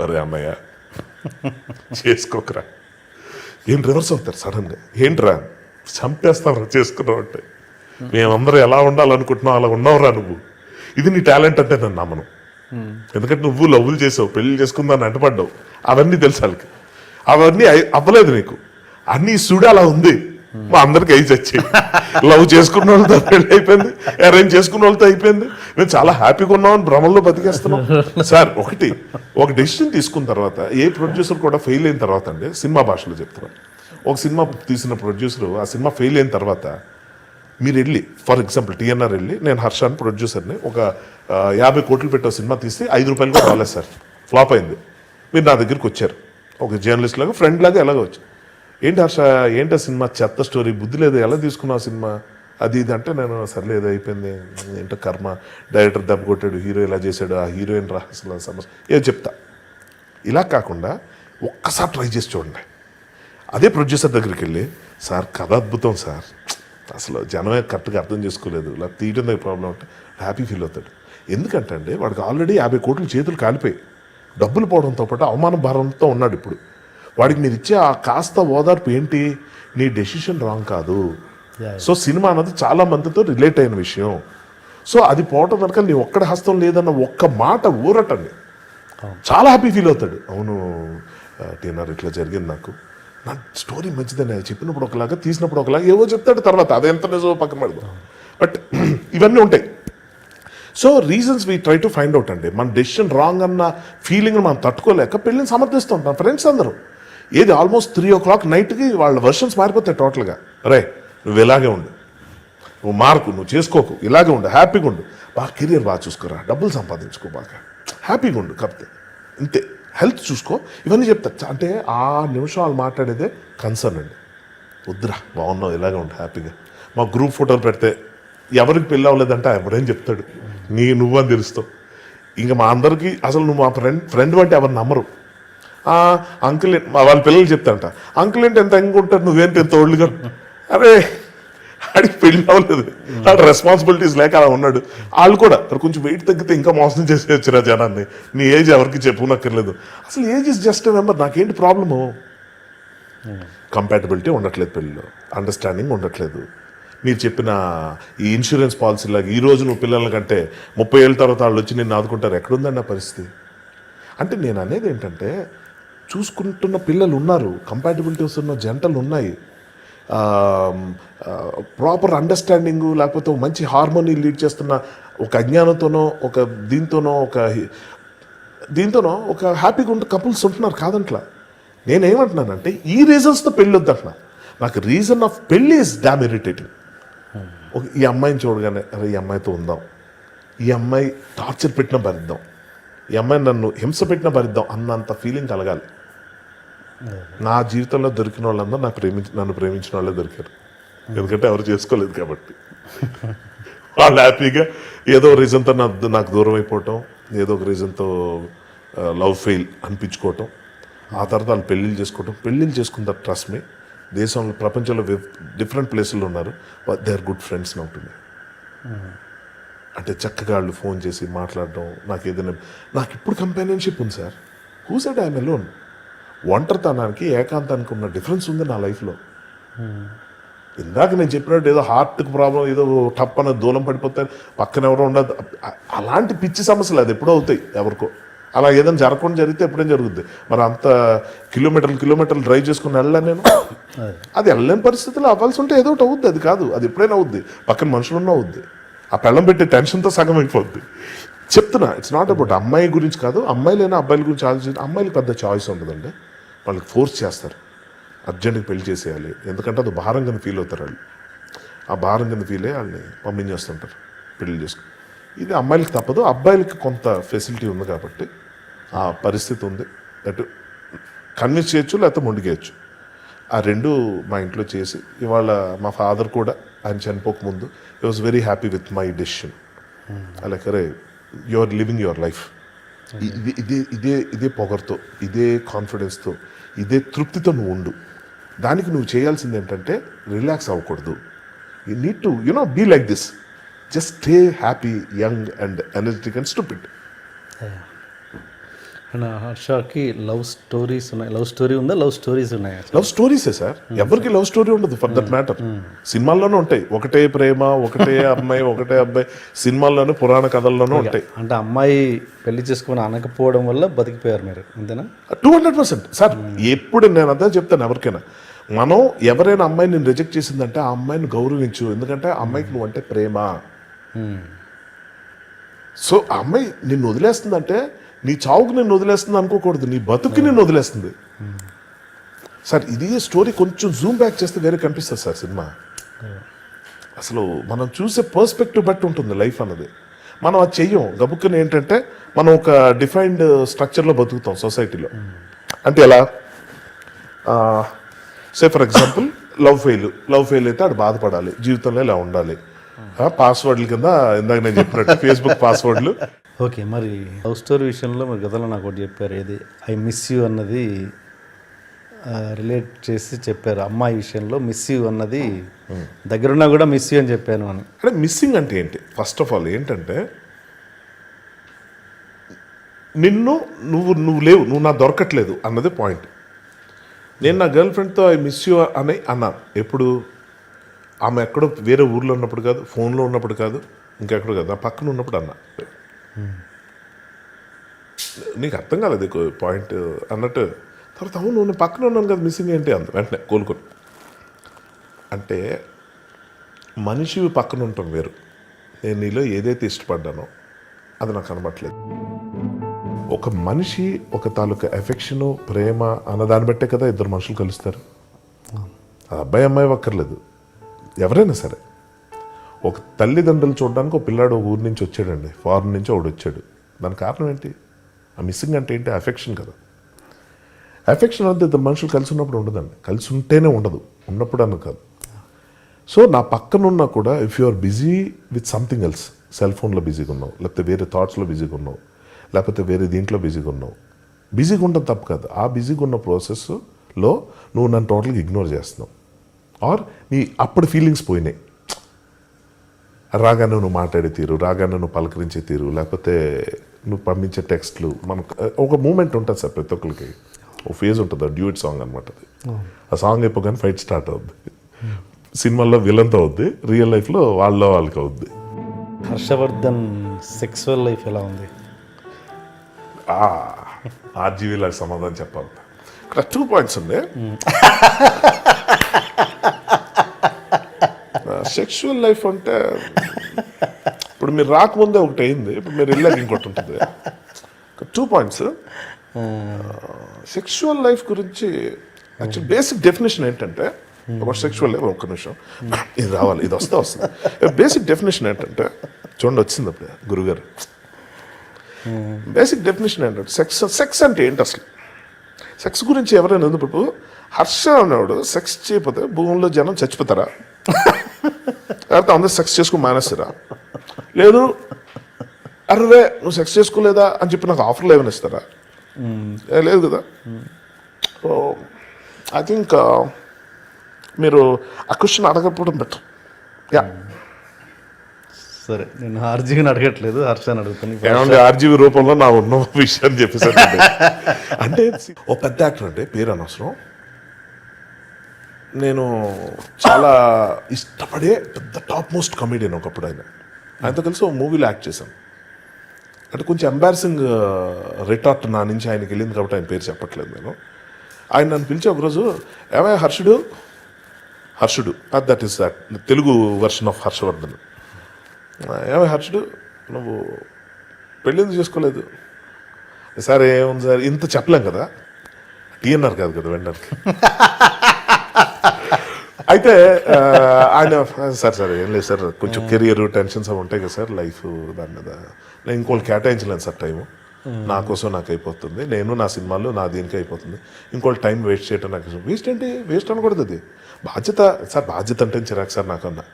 అరే అన్నయ్య చేసుకోకరా, ఏం రివర్స్ అవుతారు సడన్గా, ఏంట్రా చంపేస్తాం చేసుకున్నావు అంటే, మేమందరం ఎలా ఉండాలనుకుంటున్నావు అలా ఉన్నావురా నువ్వు, ఇది నీ టాలెంట్ అంటే నన్ను నమ్మను. ఎందుకంటే నువ్వు లవ్వులు చేసావు, పెళ్లి చేసుకుందాన్ని అంటపడ్డావు, అవన్నీ తెలుసు వాళ్ళకి, అవన్నీ అవ్వలేదు నీకు, అన్నీ సుడి అలా ఉంది. మా అందరికి ఐజ్ వచ్చాయి, లవ్ చేసుకున్న వాళ్ళతో పెళ్లి అయిపోయింది, అరేంజ్ చేసుకున్న వాళ్ళతో అయిపోయింది, మేము చాలా హ్యాపీగా ఉన్నామని భ్రమంలో బతికేస్తున్నాం. సార్ ఒక డెసిషన్ తీసుకున్న తర్వాత, ఏ ప్రొడ్యూసర్ కూడా ఫెయిల్ అయిన తర్వాత అండి, సినిమా భాషలో చెప్తున్నాను, ఒక సినిమా తీసిన ప్రొడ్యూసర్ ఆ సినిమా ఫెయిల్ అయిన తర్వాత మీరు వెళ్ళి, ఫర్ ఎగ్జాంపుల్ TNR వెళ్ళి, నేను హర్షాన్ ప్రొడ్యూసర్ని, ఒక 50 కోట్లు పెట్టే సినిమా తీసి 5 రూపాయలు కూడా రాలేదు సార్, ఫ్లాప్ అయింది. మీరు నా దగ్గరికి వచ్చారు ఒక జర్నలిస్ట్ లాగా, ఫ్రెండ్ లాగా ఎలాగో వచ్చి, ఏంటి హర్ష ఏంటో సినిమా చెత్త స్టోరీ, బుద్ధి లేదు, ఎలా తీసుకున్నావు సినిమా అది ఇది అంటే, నేను సర్లేదు అయిపోయింది, ఏంటో కర్మ, డైరెక్టర్ దెబ్బ కొట్టాడు, హీరో ఇలా చేశాడు, ఆ హీరోయిన్ రా అసలు సమస్య ఏదో చెప్తా. ఇలా కాకుండా ఒక్కసారి ట్రై చేసి చూడండి. అదే ప్రొడ్యూసర్ దగ్గరికి వెళ్ళి, సార్ కథ అద్భుతం సార్, అసలు జనమే కరెక్ట్గా అర్థం చేసుకోలేదు, ఇలా తీయడం దగ్గర ప్రాబ్లం అంటే హ్యాపీ ఫీల్ అవుతాడు. ఎందుకంటే అండి వాడికి ఆల్రెడీ 50 కోట్లు చేతులు కాలిపోయి డబ్బులు పోవడంతో పాటు అవమాన భారంతో ఉన్నాడు. ఇప్పుడు వాడికి మీరు ఇచ్చే ఆ కాస్త ఓదార్పు ఏంటి, నీ డెసిషన్ రాంగ్ కాదు. సో సినిమా అన్నది చాలా మందితో రిలేట్ అయిన విషయం. సో అది పోవటం వెనక నీ ఒక్కడి హస్తం లేదన్న ఒక్క మాట ఊరటండి, చాలా హ్యాపీ ఫీల్ అవుతాడు. అవును టీనర్ ఇట్లా జరిగింది, నా స్టోరీ మంచిదని చెప్పినప్పుడు ఒకలాగా, తీసినప్పుడు ఒకలాగా ఏవో చెప్తాడు. తర్వాత అదెంత నిజమో పక్కన పెడదాం. బట్ ఇవన్నీ ఉంటాయి. So reasons we try to find out అండి. మన డెసిషన్ రాంగ్ అన్న ఫీలింగ్ మనం తట్టుకోలేక పెళ్ళిని సమర్థిస్తుంటాం. ఫ్రెండ్స్ అందరూ ఏది ఆల్మోస్ట్ 3 o'clock నైట్కి వాళ్ళ వర్షన్స్ మారిపోతాయి టోటల్గా. రే నువ్వు ఇలాగే ఉండు, నువ్వు మార్కు, నువ్వు చేసుకోకు, ఇలాగే ఉండు, హ్యాపీగా ఉండు, బాగా కెరియర్ బాగా చూసుకోరా, డబ్బులు సంపాదించుకో, బాగా హ్యాపీగా ఉండు, కాకపోతే ఇంతే, హెల్త్ చూసుకో, ఇవన్నీ చెప్తారు. అంటే ఆ నిమిషం వాళ్ళు మాట్లాడేదే కన్సర్న్ అండి. వద్దురా బాగున్నావు, ఇలాగే ఉండు, హ్యాపీగా. మా గ్రూప్ ఫోటోలు పెడితే ఎవరికి పెళ్ళి అవ్వలేదంటే ఎవడేం చెప్తాడు, నువ్వని తెలుస్తావు. ఇంకా మా అందరికీ అసలు నువ్వు మా ఫ్రెండ్ అంటే ఎవరు నమ్మరు. అంకుల్ వాళ్ళ పిల్లలు చెప్తారంట, అంకుల్ ఏంటి ఎంత ఎంగా ఉంటారు, నువ్వేంటి ఎంత ఓల్డ్గా. అరే ఆడికి పెళ్ళి అవ్వలేదు, ఆడ రెస్పాన్సిబిలిటీస్ లేక అలా ఉన్నాడు. వాళ్ళు కూడా కొంచెం వెయిట్ తగ్గితే ఇంకా మోసం చేసేయచ్చురా జనాన్ని, నీ ఏజ్ ఎవరికి చెప్పునక్కర్లేదు. అసలు ఏజ్ ఇస్ జస్ట్ నెంబర్. నాకేంటి ప్రాబ్లము, కంపాటబిలిటీ ఉండట్లేదు పెళ్ళిలో, అండర్స్టాండింగ్ ఉండట్లేదు. మీరు చెప్పిన ఈ ఇన్సూరెన్స్ పాలసీ లాగా ఈ రోజు నువ్వు పిల్లల కంటే 30 ఏళ్ళ తర్వాత వాళ్ళు వచ్చి నిన్ను ఆదుకుంటారు, ఎక్కడుందండి ఆ పరిస్థితి. అంటే నేను అనేది ఏంటంటే, చూసుకుంటున్న పిల్లలు ఉన్నారు, కంపాటబిలిటీస్ ఉన్న జంటలు ఉన్నాయి, ప్రాపర్ అండర్స్టాండింగు లేకపోతే మంచి హార్మోనీ లీడ్ చేస్తున్న ఒక అజ్ఞానంతోనో దీంతోనో ఒక హ్యాపీగా ఉంటే కపుల్స్ ఉంటున్నారు, కాదంట్లా. నేనేమంటున్నానంటే ఈ రీజన్స్తో పెళ్ళి వద్దంటున్నా. నాకు రీజన్ ఆఫ్ పెళ్ళి ఈజ్ డామ్ ఇరిటేటింగ్. ఈ అమ్మాయిని చూడగానే అరే ఈ అమ్మాయితో ఉందాం, ఈ అమ్మాయి టార్చర్ పెట్టినా భరిద్దాం, ఈ అమ్మాయి నన్ను హింస పెట్టినా భరిద్దాం అన్నంత ఫీలింగ్ కలగాలి. నా జీవితంలో దొరికిన వాళ్ళందరూ నన్ను ప్రేమించిన వాళ్ళే దొరికారు, ఎందుకంటే ఎవరు చేసుకోలేదు కాబట్టి. వాళ్ళు హ్యాపీగా ఏదో రీజన్తో నాకు దూరం అయిపోవటం, ఏదో ఒక రీజన్తో లవ్ ఫెయిల్ అనిపించుకోవటం, ఆ తర్వాత వాళ్ళు పెళ్ళిళ్ళు చేసుకుంటారు. ట్రస్ట్ మీ, దేశంలో ప్రపంచంలో డిఫరెంట్ ప్లేసుల్లో ఉన్నారు, దే ఆర్ గుడ్ ఫ్రెండ్స్ అవుతుంది. అంటే చక్కగా వాళ్ళు ఫోన్ చేసి మాట్లాడడం, నాకు ఇప్పుడు కంపానియన్షిప్ ఉంది sir. Who said I'm alone. ఒంటరితనానికి ఏకాంతానికి ఉన్న డిఫరెన్స్ ఉంది నా లైఫ్లో. ఇందాక నేను చెప్పినట్టు ఏదో హార్ట్కి ప్రాబ్లం, ఏదో టప్ అన్న దూలం పడిపోతాయి, పక్కన ఎవరో ఉండదు, అలాంటి పిచ్చి సమస్యలు అది ఎప్పుడో అవుతాయి ఎవరికో. అలా ఏదైనా జరగకుండా జరిగితే ఎప్పుడేం జరుగుద్ది. మరి అంత కిలోమీటర్లు డ్రైవ్ చేసుకుని వెళ్ళాను నేను, అది వెళ్ళలేని పరిస్థితుల్లో అవ్వాల్సి ఉంటే ఏదో ఒకటి అవుద్ది. అది కాదు, అది ఎప్పుడైనా అవుద్ది, పక్కన మనుషులున్నా అవుద్ది. ఆ పెళ్ళం పెట్టే టెన్షన్తో సగం అయిపోద్ది. చెప్తున్నా, ఇట్స్ నాట్ అబౌట్ అమ్మాయి గురించి కాదు, అమ్మాయిలైనా అబ్బాయిల గురించి ఆలోచించి. అమ్మాయిలకు పెద్ద చాయిస్ ఉండదండి, వాళ్ళకి ఫోర్స్ చేస్తారు, అర్జెంట్గా పెళ్లి చేసేయాలి, ఎందుకంటే అది భారం కింద ఫీల్ అవుతారు వాళ్ళు. ఆ భారం కింద ఫీల్ అయ్యి వాళ్ళని పంపించేస్తుంటారు పెళ్లి చేసుకుని. ఇది అమ్మాయిలకి తప్పదు, అబ్బాయిలకి కొంత ఫెసిలిటీ ఉంది కాబట్టి ఆ పరిస్థితి ఉంది. అటు కన్విన్స్ చేయొచ్చు, లేకపోతే మొండిగేయచ్చు. ఆ రెండు మా ఇంట్లో చేసి, ఇవాళ మా ఫాదర్ కూడా ఆయన చనిపోకముందు I was very happy with my decision. Like అరే you are living your life, ఇదే పొగర్తో, ఇదే కాన్ఫిడెన్స్తో, ఇదే తృప్తితో నువ్వు ఉండు. దానికి నువ్వు చేయాల్సింది ఏంటంటే రిలాక్స్ అవ్వకూడదు. You need to be like this, just stay happy, young and energetic and stupid. హర్షకి లవ్ స్టోరీస్ ఉన్నాయి. లవ్ స్టోరీ ఉందా, లవ్ స్టోరీస్ ఉన్నాయా? లవ్ స్టోరీసే సార్, ఎవరికి లవ్ స్టోరీ ఉండదు ఫర్ దట్ మ్యాటర్. సినిమాల్లోనే ఉంటాయి, ఒకటే ప్రేమ, ఒకటే అమ్మాయి, ఒకటే అబ్బాయి, సినిమాల్లోనే పురాణ కథల్లోనూ ఉంటాయి. అంటే అమ్మాయి పెళ్లి చేసుకుని అనకపోవడం వల్ల బతికిపోయారు మీరు, అంతేనా? 200% సార్. ఎప్పుడు నేను అదే చెప్తాను ఎవరికైనా, మనం ఎవరైనా అమ్మాయిని నేను రిజెక్ట్ చేసిందంటే ఆ అమ్మాయిని గౌరవించు, ఎందుకంటే ఆ అమ్మాయికి నువ్వు అంటే ప్రేమ. సో ఆ అమ్మాయి నిన్ను వదిలేస్తుందంటే నీ చావుకు నిన్ను వదిలేస్తుంది అనుకోకూడదు, నీ బతుకు నిన్ను వదిలేస్తుంది. సార్ ఇది స్టోరీ కొంచెం జూమ్ బ్యాక్ చేస్తే వేరే కనిపిస్తుంది సార్ సినిమా. అసలు మనం చూసే పర్స్పెక్టివ్ బట్టి ఉంటుంది లైఫ్ అన్నది. మనం అది చెయ్యం గబుక్కుని. ఏంటంటే మనం ఒక డిఫైన్డ్ స్ట్రక్చర్లో బతుకుతాం సొసైటీలో. అంటే ఎలా, say for example love fail అయితే ఆడు బాధపడాలి, జీవితంలో ఇలా ఉండాలి. పాస్వర్డ్ల కింద ఇందాక నేను చెప్పినట్టు ఫేస్బుక్ పాస్వర్డ్లు. ఓకే, మరి లవ్ స్టోరీ విషయంలో మీరు గతంలో నాకు ఒకటి చెప్పారు, ఏది ఐ మిస్ యూ అన్నది రిలేట్ చేసి చెప్పారు. అమ్మాయి విషయంలో మిస్ యూ అన్నది దగ్గరున్నా కూడా మిస్ యూ అని చెప్పాను అని. అంటే మిస్సింగ్ అంటే ఏంటి? ఫస్ట్ ఆఫ్ ఆల్ ఏంటంటే నువ్వు లేవు, నువ్వు నా దొరకట్లేదు అన్నది పాయింట్. నేను నా గర్ల్ ఫ్రెండ్తో ఐ మిస్ యూ అని అన్నాను. ఎప్పుడు? ఆమె ఎక్కడో వేరే ఊర్లో ఉన్నప్పుడు కాదు, ఫోన్లో ఉన్నప్పుడు కాదు, ఇంకెక్కడో కాదు, నా పక్కన ఉన్నప్పుడు అన్నా. నీకు అర్థం కాలేదు పాయింట్ అన్నట్టు. తర్వాత అవును నేను పక్కన ఉన్నాను కదా, మిస్సింగ్ ఏంటి అంత వెంటనే కోలుకొని. అంటే మనిషి పక్కన ఉంటాం వేరు. నేను నీలో ఏదైతే ఇష్టపడ్డానో అది నాకు కనబట్టలేదు. ఒక మనిషి ఒక తాలూకా ఎఫెక్షను, ప్రేమ అన్న దాన్ని బట్టే కదా ఇద్దరు మనుషులు కలుస్తారు. అబ్బాయి అమ్మాయి ఒక్కర్లేదు, ఎవరైనా సరే. ఒక తల్లిదండ్రులు చూడడానికి ఒక పిల్లాడు ఒక ఊరి నుంచి వచ్చాడండి, ఫారెన్ నుంచి ఒకడు వచ్చాడు. దాని కారణం ఏంటి? ఆ మిస్సింగ్ అంటే ఏంటి? ఎఫెక్షన్ కదా. ఎఫెక్షన్ అంటే ఇద్దరు మనుషులు కలిసి ఉన్నప్పుడు ఉండదండి, కలిసి ఉంటేనే ఉండదు, ఉన్నప్పుడు అన్న కాదు. సో నా పక్కనున్నా కూడా if you are busy with something else, cell ఫోన్లో బిజీగా ఉన్నావు, లేకపోతే వేరే థాట్స్లో బిజీగా ఉన్నావు, లేకపోతే వేరే దీంట్లో బిజీగా ఉన్నావు, బిజీగా ఉండడం తప్పు కాదు. ఆ బిజీగా ఉన్న ప్రాసెస్లో నువ్వు నన్ను టోటల్గా ఇగ్నోర్ చేస్తున్నావు. ఆర్ నీ అప్పుడు ఫీలింగ్స్ పోయినాయి. రాగానే నువ్వు మాట్లాడే తీరు, రాగానే నువ్వు పలకరించే తీరు, లేకపోతే నువ్వు పంపించే టెక్స్ట్లు, మనకు ఒక మూమెంట్ ఉంటుంది సార్ ప్రతి ఒక్కరికి. ఒక ఫేజ్ ఉంటుంది, డ్యూట్ సాంగ్ అనమాట అది. ఆ సాంగ్ అయిపోగానే ఫైట్ స్టార్ట్ అవుద్ది. సినిమాల్లో విలన్తో అవుద్ది, రియల్ లైఫ్లో వాళ్ళకి అవుద్ది. హర్షవర్ధన్ సెక్సువల్ లైఫ్ ఎలా ఉంది? ఆర్జీవీలకు సమాధానం చెప్పాలి. ఇక్కడ 2 పాయింట్స్ ఉంది. సెక్షువల్ లైఫ్ అంటే ఇప్పుడు మీరు రాకముందే ఒకటి అయింది, ఇప్పుడు మీరు వెళ్ళాక ఇంకోటి ఉంటుంది. 2 పాయింట్స్. సెక్షువల్ లైఫ్ గురించి యాక్చువల్ బేసిక్ డెఫినేషన్ ఏంటంటే, ఒక సెక్షువల్ లైఫ్, ఒక్క నిమిషం ఇది రావాలి, ఇది వస్తుంది. బేసిక్ డెఫినేషన్ ఏంటంటే, చూడండి వచ్చింది అప్పుడు గురుగారు. బేసిక్ డెఫినేషన్ ఏంటంటే, సెక్స్ అంటే ఏంటి అసలు? సెక్స్ గురించి ఎవరైనా ఇప్పుడు హర్ష అనేవాడు సెక్స్ చేయకపోతే భూమిలో జనం చచ్చిపోతారా? లేకపోతే అందరూ సెక్స్ చేసుకుని మానేస్తారా? లేదు అరే నువ్వు సెక్స్ చేసుకోలేదా అని చెప్పి నాకు ఆఫర్లు ఏమైనా ఇస్తారా? లేదు కదా. సో ఐ థింక్ మీరు ఆ క్వశ్చన్ అడగకపోవడం బెటర్. యా సరే, నేను ఆర్జీవిని అడగట్లేదు, హర్షని అడుగుతాను. ఏమంటే ఆర్జీవి రూపంలో నా ఉన్న విషయాన్ని చెప్పేసాను. అంటే ఓ పెద్ద యాక్టర్ అంటే పేరు అనవసరం, నేను చాలా ఇష్టపడే పెద్ద టాప్ మోస్ట్ కమెడియన్ ఒకప్పుడు. ఆయనతో కలిసి ఒక మూవీలో యాక్ట్ చేశాను. అంటే కొంచెం ఎంబారసింగ్ రిటార్ట్ నా నుంచి ఆయనకి వెళ్ళింది కాబట్టి ఆయన పేరు చెప్పట్లేదు నేను. ఆయన నన్ను పిలిచి ఒకరోజు, ఏమయ్య Harshudu that is that Telugu version of Harshavardhan. ఏమయ్య హర్షుడు నువ్వు పెళ్ళింది చేసుకోలేదు? సార్ ఏముంది సార్, ఇంత చెప్పలేం కదా, టీఎన్ఆర్ కాదు కదా వెండర్కి. అయితే ఆయన సార్ ఏం లేదు సార్, కొంచెం కెరియర్ టెన్షన్స్ అవి ఉంటాయి కదా సార్ లైఫ్, దాని మీద నేను ఇంకోళ్ళు కేటాయించలేను సార్ టైము, నా కోసం నాకు అయిపోతుంది, నేను నా సినిమాలు నా దీనికి అయిపోతుంది, ఇంకోళ్ళు టైం వేస్ట్ చేయటం నాకు వేస్ట్ ఏంటి? వేస్ట్ అనకూడదు, అది బాధ్యత సార్. బాధ్యత అంటే చిరాకు సార్ నాకన్నా.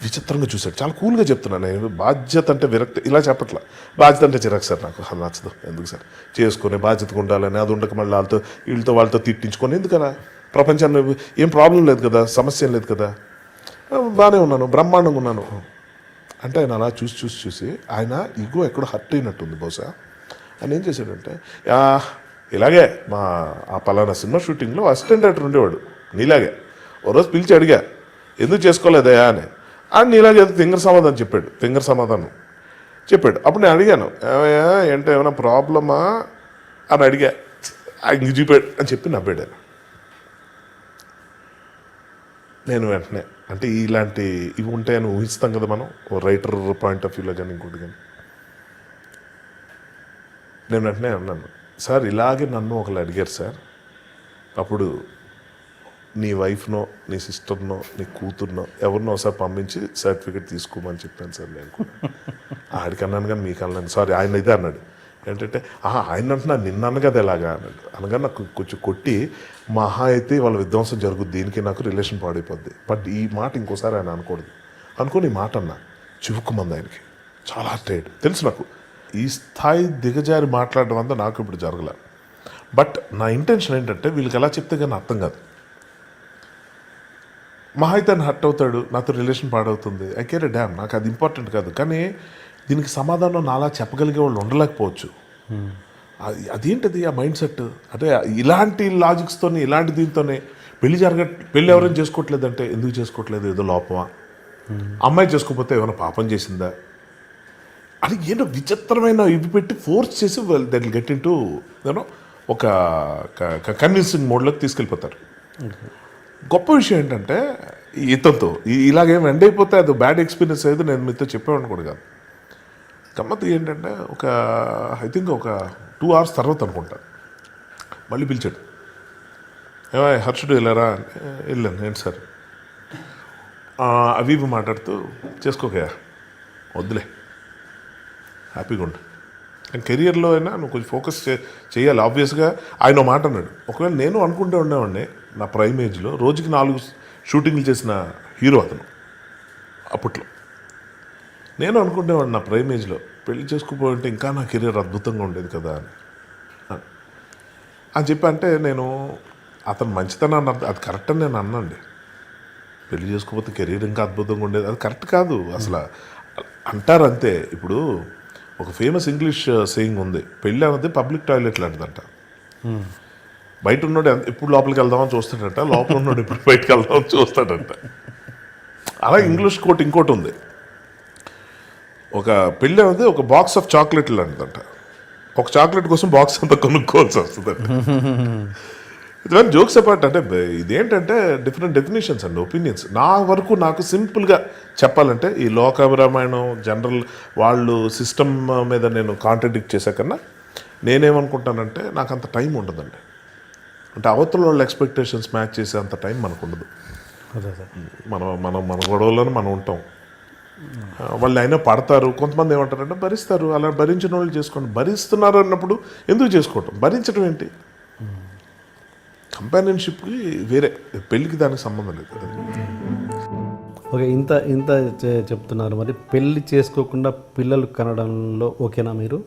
విచిత్రంగా చూశాడు, చాలా కూల్గా చెప్తున్నాను నేను. బాధ్యత అంటే విరక్తి ఇలా చెప్పట్లా, బాధ్యత అంటే చిరాకు సార్ నాకు, అది నచ్చదు. ఎందుకు సార్ చేసుకుని బాధ్యతగా ఉండాలని, అది ఉండక మళ్ళీ వాళ్ళతో తిట్టించుకొని ఎందుకనా? ప్రపంచాన్ని ఏం ప్రాబ్లం లేదు కదా, సమస్య ఏం లేదు కదా, బాగానే ఉన్నాను, బ్రహ్మాండంగా ఉన్నాను అంటే ఆయన అలా చూసి ఆయన ఈగో ఎక్కడో హర్ట్ అయినట్టుంది బహుశా. ఆయన ఏం చేశాడంటే, ఇలాగే ఆ పలానా సినిమా షూటింగ్లో అసిస్టెంట్ డైరెక్టర్ ఉండేవాడు నీలాగే. ఓ రోజు పిలిచి అడిగా ఎందుకు చేసుకోలేదయా అని. ఆయన నీలాగే ఫింగర్ సమాధానం చెప్పాడు. అప్పుడు నేను అడిగాను, ఏంటో ఏమైనా ప్రాబ్లమా అని అడిగా. ఇంక చూపాడు అని చెప్పి నవ్వాడు. నేను వెంటనే అంటే ఇలాంటి ఇవి ఉంటాయని ఊహిస్తాం కదా మనం, ఓ రైటర్ పాయింట్ ఆఫ్ వ్యూలో కానీ ఇంకోటి కానీ. నేను వెంటనే అన్నాను, సార్ ఇలాగే నన్ను ఒకళ్ళు అడిగారు సార్, అప్పుడు నీ వైఫ్నో నీ సిస్టర్నో నీ కూతుర్నో ఎవరినో ఒకసారి పంపించి సర్టిఫికేట్ తీసుకోమని చెప్పాను సార్. నేను కూడా ఆడికి అన్నాను కానీ మీకు అన్నాను. సారీ ఆయన ఇదే అన్నాడు, ఏంటంటే ఆయన అంటున్నా నిన్న అన్న కదా ఎలాగా అన్నాడు. అనగా నాకు కొంచెం కొట్టి, మహా అయితే వాళ్ళ విధ్వంసం జరుగుద్ది, దీనికి నాకు రిలేషన్ పాడైపోద్ది, బట్ ఈ మాట ఇంకోసారి ఆయన అనుకోని ఈ మాట అన్నా. చివుక్కుమంది ఆయనకి, చాలా హర్ట్ అయ్యాడు. తెలుసు నాకు ఈ స్థాయి దిగజారి మాట్లాడడం అంతా నాకు ఇప్పుడు జరగలే. బట్ నా ఇంటెన్షన్ ఏంటంటే వీళ్ళకి ఎలా చెప్తే కానీ అర్థం కాదు. మహా అయితే ఆయన హర్ట్ అవుతాడు, నాతో రిలేషన్ పాడవుతుంది, ఐ కేర్ ఎ డ్యామ్, నాకు అది ఇంపార్టెంట్ కాదు. కానీ దీనికి సమాధానం నాలా చెప్పగలిగే వాళ్ళు ఉండలేకపోవచ్చు. అదేంటది ఆ మైండ్ సెట్ అంటే ఇలాంటి లాజిక్స్తోని ఇలాంటి దీంతోనే పెళ్లి ఎవరైనా చేసుకోవట్లేదంటే ఎందుకు చేసుకోవట్లేదు, ఏదో లోపమా, అమ్మాయి చేసుకోకపోతే ఏమైనా పాపం చేసిందా అని ఏంటో విచిత్రమైన ఇవి పెట్టి ఫోర్స్ చేసి that will get in to you know ఒక కన్విన్సింగ్ మోడ్లోకి తీసుకెళ్ళిపోతారు. గొప్ప విషయం ఏంటంటే ఇతనితో ఇలాగేం ఎండ్ అయిపోతే అది బ్యాడ్ ఎక్స్పీరియన్స్ అయితే నేను మీతో చెప్పేవాడిని కూడా కాదు. గమ్మత్తు ఏంటంటే ఐ థింక్ ఒక 2 hours తర్వాత అనుకుంటా మళ్ళీ పిలిచాడు, ఏమో హర్షుడు వెళ్ళారా అంటే వెళ్ళాను. ఏంటి సార్ అవి మాట్లాడుతూ చేసుకోకయా వద్దులే హ్యాపీగా ఉండు, కానీ కెరియర్లో అయినా నువ్వు కొంచెం ఫోకస్ చేయాలి. ఆబ్వియస్గా ఆయన ఒక మాట అన్నాడు, ఒకవేళ నేను అనుకుంటే ఉండేవాడిని నా ప్రైమ్ ఏజ్లో రోజుకి 4 షూటింగ్లు చేసిన హీరో అతను అప్పట్లో. నేను అనుకునేవాడిని నా ప్రైమ్ ఏజ్లో పెళ్లి చేసుకోపోయింటే ఇంకా నా కెరీర్ అద్భుతంగా ఉండేది కదా అని చెప్పి అంటే నేను అతను మంచితనాన్ని అది కరెక్ట్ అని నేను అన్నాండి. పెళ్లి చేసుకోకపోతే కెరీర్ ఇంకా అద్భుతంగా ఉండేది అది కరెక్ట్ కాదు అసలు అంటారు అంతే. ఇప్పుడు ఒక ఫేమస్ ఇంగ్లీష్ సేయింగ్ ఉంది, పెళ్ళి అనేది పబ్లిక్ టాయిలెట్ లాంటిదంట. బయట ఉన్నాడు ఎప్పుడు లోపలికి వెళ్దామని చూస్తాడంట, లోపల ఉన్నాడు ఎప్పుడు బయటకు వెళ్దామని చూస్తాడంట. అలా ఇంగ్లీష్ కోట్ ఇంకోటి ఉంది, ఒక పెళ్ళి అనేది ఒక బాక్స్ ఆఫ్ చాక్లెట్లు లాంటిదంట. ఒక చాక్లెట్ కోసం బాక్స్ అంతా కొనుక్కోవాల్సి వస్తుందంట. ఇవన్నీ జోక్స్ అపార్ట్ అంటే ఇదేంటంటే డిఫరెంట్ డెఫినేషన్స్ అండ్ ఒపీనియన్స్. నా వరకు నాకు సింపుల్గా చెప్పాలంటే ఈ లోకాభిరామాయణం జనరల్ వాళ్ళు సిస్టమ్ మీద నేను కాంట్రడిక్ట్ చేసే కన్నా నేనేమనుకుంటానంటే నాకు అంత టైం ఉండదండి. అంటే అవతల వాళ్ళ ఎక్స్పెక్టేషన్స్ మ్యాచ్ చేసే అంత టైం మనకు ఉండదు. మన గొడవలను మనం ఉంటాం. వాళ్ళు అయినా పడతారు, కొంతమంది ఏమంటారంటే భరిస్తారు. అలా భరించిన వాళ్ళు చేసుకోండి. భరిస్తున్నారు అన్నప్పుడు ఎందుకు చేసుకోవటం, భరించడం ఏంటి? కంపానియన్షిప్కి వేరే, పెళ్ళికి దానికి సంబంధం లేదు. ఓకే, ఇంత చెప్తున్నారు, మరి పెళ్ళి చేసుకోకుండా పిల్లలు కనడంలో ఓకేనా మీరు?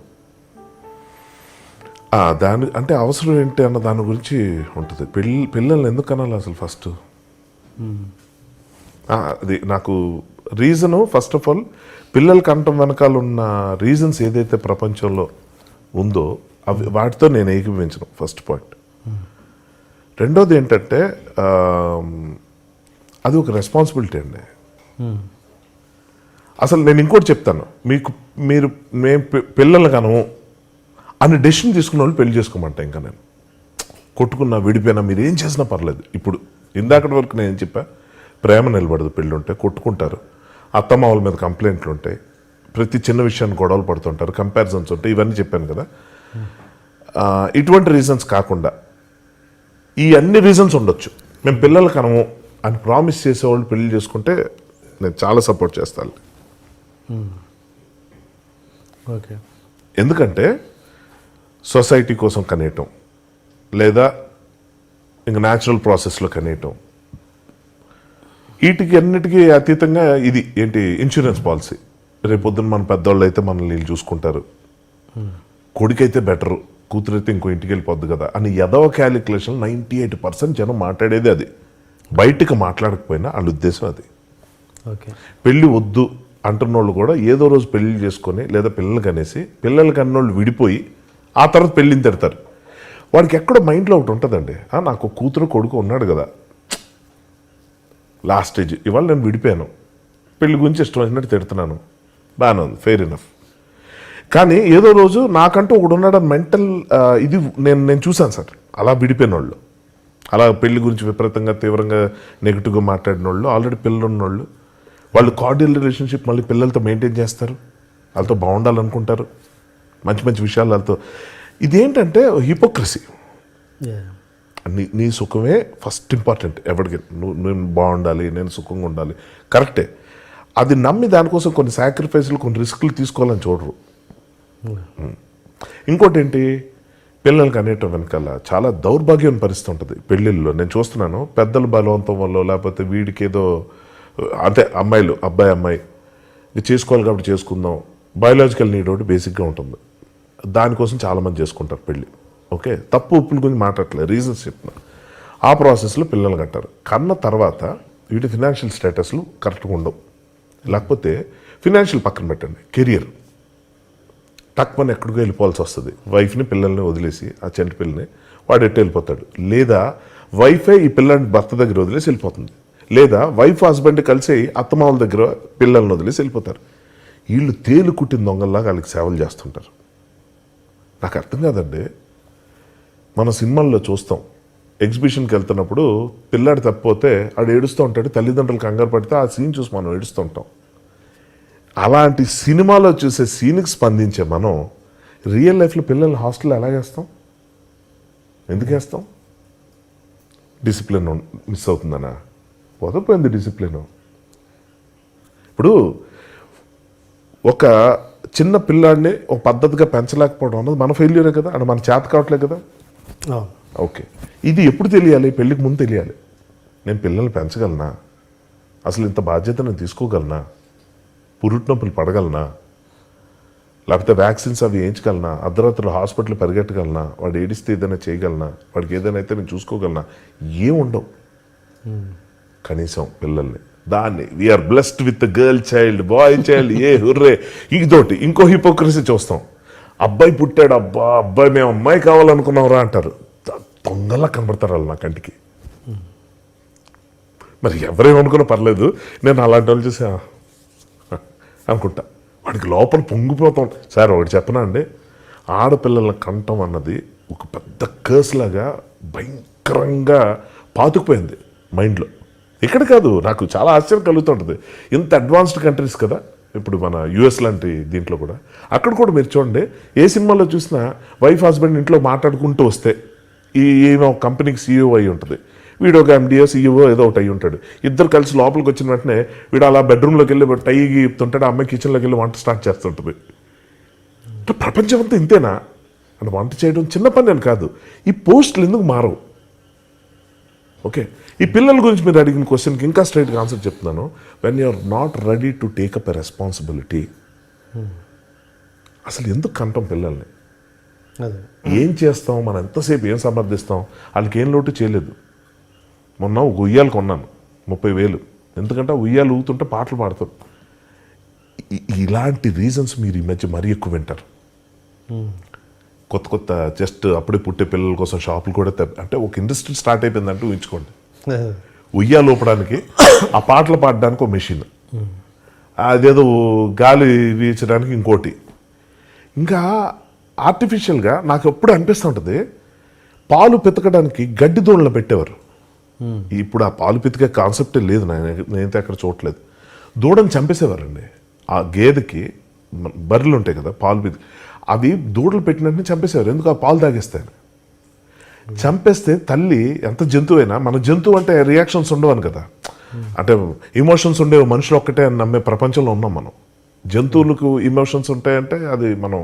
దాని అంటే అవసరం ఏంటి అన్న దాని గురించి ఉంటుంది. పిల్లల్ని ఎందుకు కనాలి అసలు ఫస్ట్? అది నాకు రీజను ఫస్ట్ ఆఫ్ ఆల్ పిల్లలు కనటం వెనకాల ఉన్న రీజన్స్ ఏదైతే ప్రపంచంలో ఉందో అవి వాటితో నేను ఏకీభవించను, ఫస్ట్ పాయింట్. రెండోది ఏంటంటే అది ఒక రెస్పాన్సిబిలిటీ అండి. అసలు నేను ఇంకోటి చెప్తాను, మేము పిల్లలు కనము అని డెసిషన్ తీసుకున్న వాళ్ళు పెళ్లి చేసుకోమంటా. ఇంకా నేను కొట్టుకున్నా విడిపోయినా మీరు ఏం చేసినా పర్లేదు. ఇప్పుడు ఇందాకటి వరకు నేను ఏం చెప్పా, ప్రేమ నిలబడదు, పెళ్ళి ఉంటే కొట్టుకుంటారు, అత్తమామల మీద కంప్లైంట్లు ఉంటాయి, ప్రతి చిన్న విషయాన్ని గొడవలు పడుతుంటారు, కంపారిజన్స్ ఉంటాయి, ఇవన్నీ చెప్పాను కదా. ఇటువంటి రీజన్స్ కాకుండా ఈ అన్ని రీజన్స్ ఉండొచ్చు. మేము పిల్లలు కనము అని ప్రామిస్ చేసేవాళ్ళు పెళ్లి చేసుకుంటే నేను చాలా సపోర్ట్ చేస్తాను. ఓకే, ఎందుకంటే సొసైటీ కోసం కనేయటం లేదా ఇంక న్యాచురల్ ప్రాసెస్లో కనేయటం, వీటికి అన్నిటికీ అతీతంగా ఇది ఏంటి ఇన్సూరెన్స్ పాలసీ. రేపొద్దున మన పెద్దవాళ్ళు అయితే మనల్ని వీళ్ళు చూసుకుంటారు, కొడుకైతే బెటరు, కూతురైతే ఇంకో ఇంటికి వెళ్ళిపోద్ది కదా అని ఎదవ క్యాలిక్యులేషన్ 98% జనం మాట్లాడేది అది. బయటకు మాట్లాడకపోయినా వాళ్ళ ఉద్దేశం అది. ఓకే, పెళ్ళి వద్దు అంటున్నోళ్ళు కూడా ఏదో రోజు పెళ్లి చేసుకొని లేదా పిల్లలు కనేసి పిల్లలు కన్నోళ్ళు విడిపోయి ఆ తర్వాత పెళ్ళిని తిడతారు. వాడికి ఎక్కడో మైండ్లో ఒకటి ఉంటుందండి, నాకు కూతురు కొడుకు ఉన్నాడు కదా, లాస్ట్ స్టేజ్, ఇవాళ నేను విడిపోయాను, పెళ్లి గురించి ఇష్టం వచ్చినట్టు తిడుతున్నాను, బాగానే ఉంది, ఫెయిర్ ఇనఫ్. కానీ ఏదో రోజు నాకంటూ ఒకడు ఉన్నాడని మెంటల్ ఇది నేను చూశాను సార్. అలా విడిపోయిన వాళ్ళు, అలా పెళ్లి గురించి విపరీతంగా తీవ్రంగా నెగిటివ్గా మాట్లాడిన వాళ్ళు, ఆల్రెడీ పిల్లలు ఉన్నోళ్ళు, వాళ్ళు కార్డియల్ రిలేషన్షిప్ మళ్ళీ పిల్లలతో మెయింటైన్ చేస్తారు, వాళ్ళతో బాగుండాలనుకుంటారు, మంచి మంచి విషయాలు వాళ్ళతో. ఇదేంటంటే హిపోక్రసీ. నీ సుఖమే ఫస్ట్ ఇంపార్టెంట్ ఎవరికి, నేను బాగుండాలి, నేను సుఖంగా ఉండాలి, కరెక్టే. అది నమ్మి దానికోసం కొన్ని సాక్రిఫైస్లు కొన్ని రిస్క్లు తీసుకోవాలని చూడరు. ఇంకోటి ఏంటి, పిల్లలకి అనేయటం వెనకాల చాలా దౌర్భాగ్యమైన పరిస్థితి ఉంటుంది పెళ్ళిళ్ళలో. నేను చూస్తున్నాను, పెద్దల బలవంతం వల్ల లేకపోతే వీడికి ఏదో అంటే అమ్మాయిలు అబ్బాయి ఇది చేసుకోవాలి కాబట్టి చేసుకుందాం, బయాలజికల్ నీడ్ ఒకటి బేసిక్గా ఉంటుంది, దానికోసం చాలామంది చేసుకుంటారు పెళ్ళి. ఓకే, తప్పు ఉప్పుల గురించి మాట్లాడట్లేదు, రీజన్స్ చెప్తున్నా. ఆ ప్రాసెస్లో పిల్లలు కంటారు, కన్న తర్వాత వీటి ఫినాన్షియల్ స్టేటస్లు కరెక్ట్గా ఉండవు. లేకపోతే ఫినాన్షియల్ పక్కన పెట్టండి, కెరియర్ టక్ మన ఎక్కడికో వెళ్ళిపోవాల్సి వస్తుంది, వైఫ్ని పిల్లల్ని వదిలేసి ఆ చంటి పిల్లని వాడు ఎట్టు వెళ్ళిపోతాడు, లేదా వైఫే ఈ పిల్లని భర్త దగ్గర వదిలేసి వెళ్ళిపోతుంది, లేదా వైఫ్ హస్బెండ్ కలిసి అత్తమామల దగ్గర పిల్లల్ని వదిలేసి వెళ్ళిపోతారు. వీళ్ళు తేలు కుట్టిన దొంగల్లాగా వాళ్ళకి సేవలు చేస్తుంటారు. నాకు అర్థం కాదండి, మన సినిమాల్లో చూస్తాం, ఎగ్జిబిషన్కి వెళ్తున్నప్పుడు పిల్లాడు తప్పిపోతే ఆడు ఏడుస్తూ ఉంటాడు, తల్లిదండ్రులు కంగారు పడితే ఆ సీన్ చూసి మనం ఏడుస్తూ ఉంటాం. అలాంటి సినిమాలో చూసే సీన్కి స్పందించే మనం రియల్ లైఫ్లో పిల్లల్ని హాస్టల్లో ఎలా వేస్తాం? ఎందుకు వేస్తాం? డిసిప్లిన్ మిస్ అవుతుందనా? పోతే డిసిప్లిన్. ఇప్పుడు ఒక చిన్న పిల్లాడిని ఒక పద్ధతిగా పెంచలేకపోవడం అన్నది మన ఫెయిల్యూరే కదా, అంటే మన చేత కావట్లేదు కదా. ఓకే, ఇది ఎప్పుడు తెలియాలి? పెళ్ళికి ముందు తెలియాలి. నేను పిల్లల్ని పెంచగలనా? అసలు ఇంత బాధ్యత నేను తీసుకోగలనా? పురుటి నొప్పులు పడగలనా? లేకపోతే వ్యాక్సిన్స్ అవి వేయించగలనా? అర్ధరాత్రులు హాస్పిటల్ పరిగెట్టగలనా? వాడు ఏడిస్తే ఏదైనా చేయగలనా? వాడికి ఏదైనా అయితే నేను చూసుకోగలనా? ఏం ఉండవు కనీసం పిల్లల్ని. దాన్ని we're blessed with girl child, boy child, ఏ హుర్రే. ఇదోటి. ఇంకో హిపోక్రసీ చూస్తాం, అబ్బాయి పుట్టాడు, అబ్బాయి మేము అమ్మాయి కావాలనుకున్నావురా అంటారు. దొంగల్లా కనబడతారు వాళ్ళు నా కంటికి. మరి ఎవరేమనుకున్నా పర్లేదు, నేను అలాంటి వాళ్ళు చూసా అనుకుంటా. వాడికి లోపల పొంగిపోతాం. సార్ ఒకటి చెప్పనా అండి, ఆడపిల్లల కంఠం అన్నది ఒక పెద్ద కర్స్ లాగా భయంకరంగా పాతుకుపోయింది మైండ్లో. ఇక్కడ కాదు, నాకు చాలా ఆశ్చర్యం కలుగుతుంటుంది. ఇంత అడ్వాన్స్డ్ కంట్రీస్ కదా, ఇప్పుడు మన యుఎస్ లాంటి దీంట్లో కూడా, అక్కడ కూడా మీరు చూడండి, ఏ సినిమాలో చూసినా వైఫ్ హస్బెండ్ ఇంట్లో మాట్లాడుకుంటూ వస్తే ఈమె ఒక కంపెనీకి సీఈఓ అయి ఉంటుంది, వీడు ఒక ఎండిఓ సీఈఓ ఏదో ఒకటి అయి ఉంటాడు. ఇద్దరు కలిసి లోపలికి వచ్చిన వెంటనే వీడు అలా బెడ్రూమ్లోకి వెళ్ళి టై గీపుతుంటాడు, అమ్మాయి కిచెన్లోకి వెళ్ళి వంట స్టార్ట్ చేస్తుంటుంది. ప్రపంచం అంతా ఇంతేనా? అంటే వంట చేయడం చిన్న పని అని కాదు. ఈ పోస్టులు ఎందుకు మారవు? ఓకే, ఈ పిల్లల గురించి మీరు అడిగిన క్వశ్చన్కి ఇంకా స్ట్రైట్గా ఆన్సర్ చెప్తున్నాను. When you are not ready to take up a responsibility, అసలు ఎందుకు కంటాం పిల్లల్ని? ఏం చేస్తాం మనం? ఎంతసేపు ఏం సమర్థిస్తాం? వాళ్ళకి ఏం లోటు చేయలేదు. మొన్న ఒక ఉయ్యాలు కొన్నాను 30,000, ఎందుకంటే ఆ ఉయ్యాలు ఊగుతుంటే పాటలు పాడతారు. ఇలాంటి రీజన్స్ మీరు ఈ మధ్య మరీ ఎక్కువ వింటారు. కొత్త కొత్త జస్ట్ అప్పుడే పుట్టే పిల్లల కోసం షాపులు కూడా అంటే ఒక ఇండస్ట్రీ స్టార్ట్ అయిపోయిందంటూ ఊహించుకోండి. ఉయ్యాలు ఊపడానికి, ఆ పాటలు పాడడానికి ఒక మెషిన్, అదేదో గాలి వీచడానికి ఇంకోటి. ఇంకా ఆర్టిఫిషియల్గా నాకు ఎప్పుడు అనిపిస్తూ ఉంటుంది, పాలు పితకడానికి గడ్డి దూడలు పెట్టేవారు. ఇప్పుడు ఆ పాలు పితికే కాన్సెప్టే లేదు, నేనైతే అక్కడ చూడలేదు. దూడని చంపేసేవారండి. ఆ గేదెకి బర్రెలు ఉంటాయి కదా పాలు పితికి, అవి దూడలు పెట్టినట్టు చంపేసేవారు. ఎందుకు? ఆ పాలు తాగేస్తాయని. చంపేస్తే తల్లి ఎంత జంతువు అయినా, మన జంతువు అంటే రియాక్షన్స్ ఉండవని కదా, అంటే ఇమోషన్స్ ఉండేవి మనుషులు ఒక్కటే అని నమ్మే ప్రపంచంలో ఉన్నాం మనం. జంతువులకు ఇమోషన్స్ ఉంటాయంటే అది మనం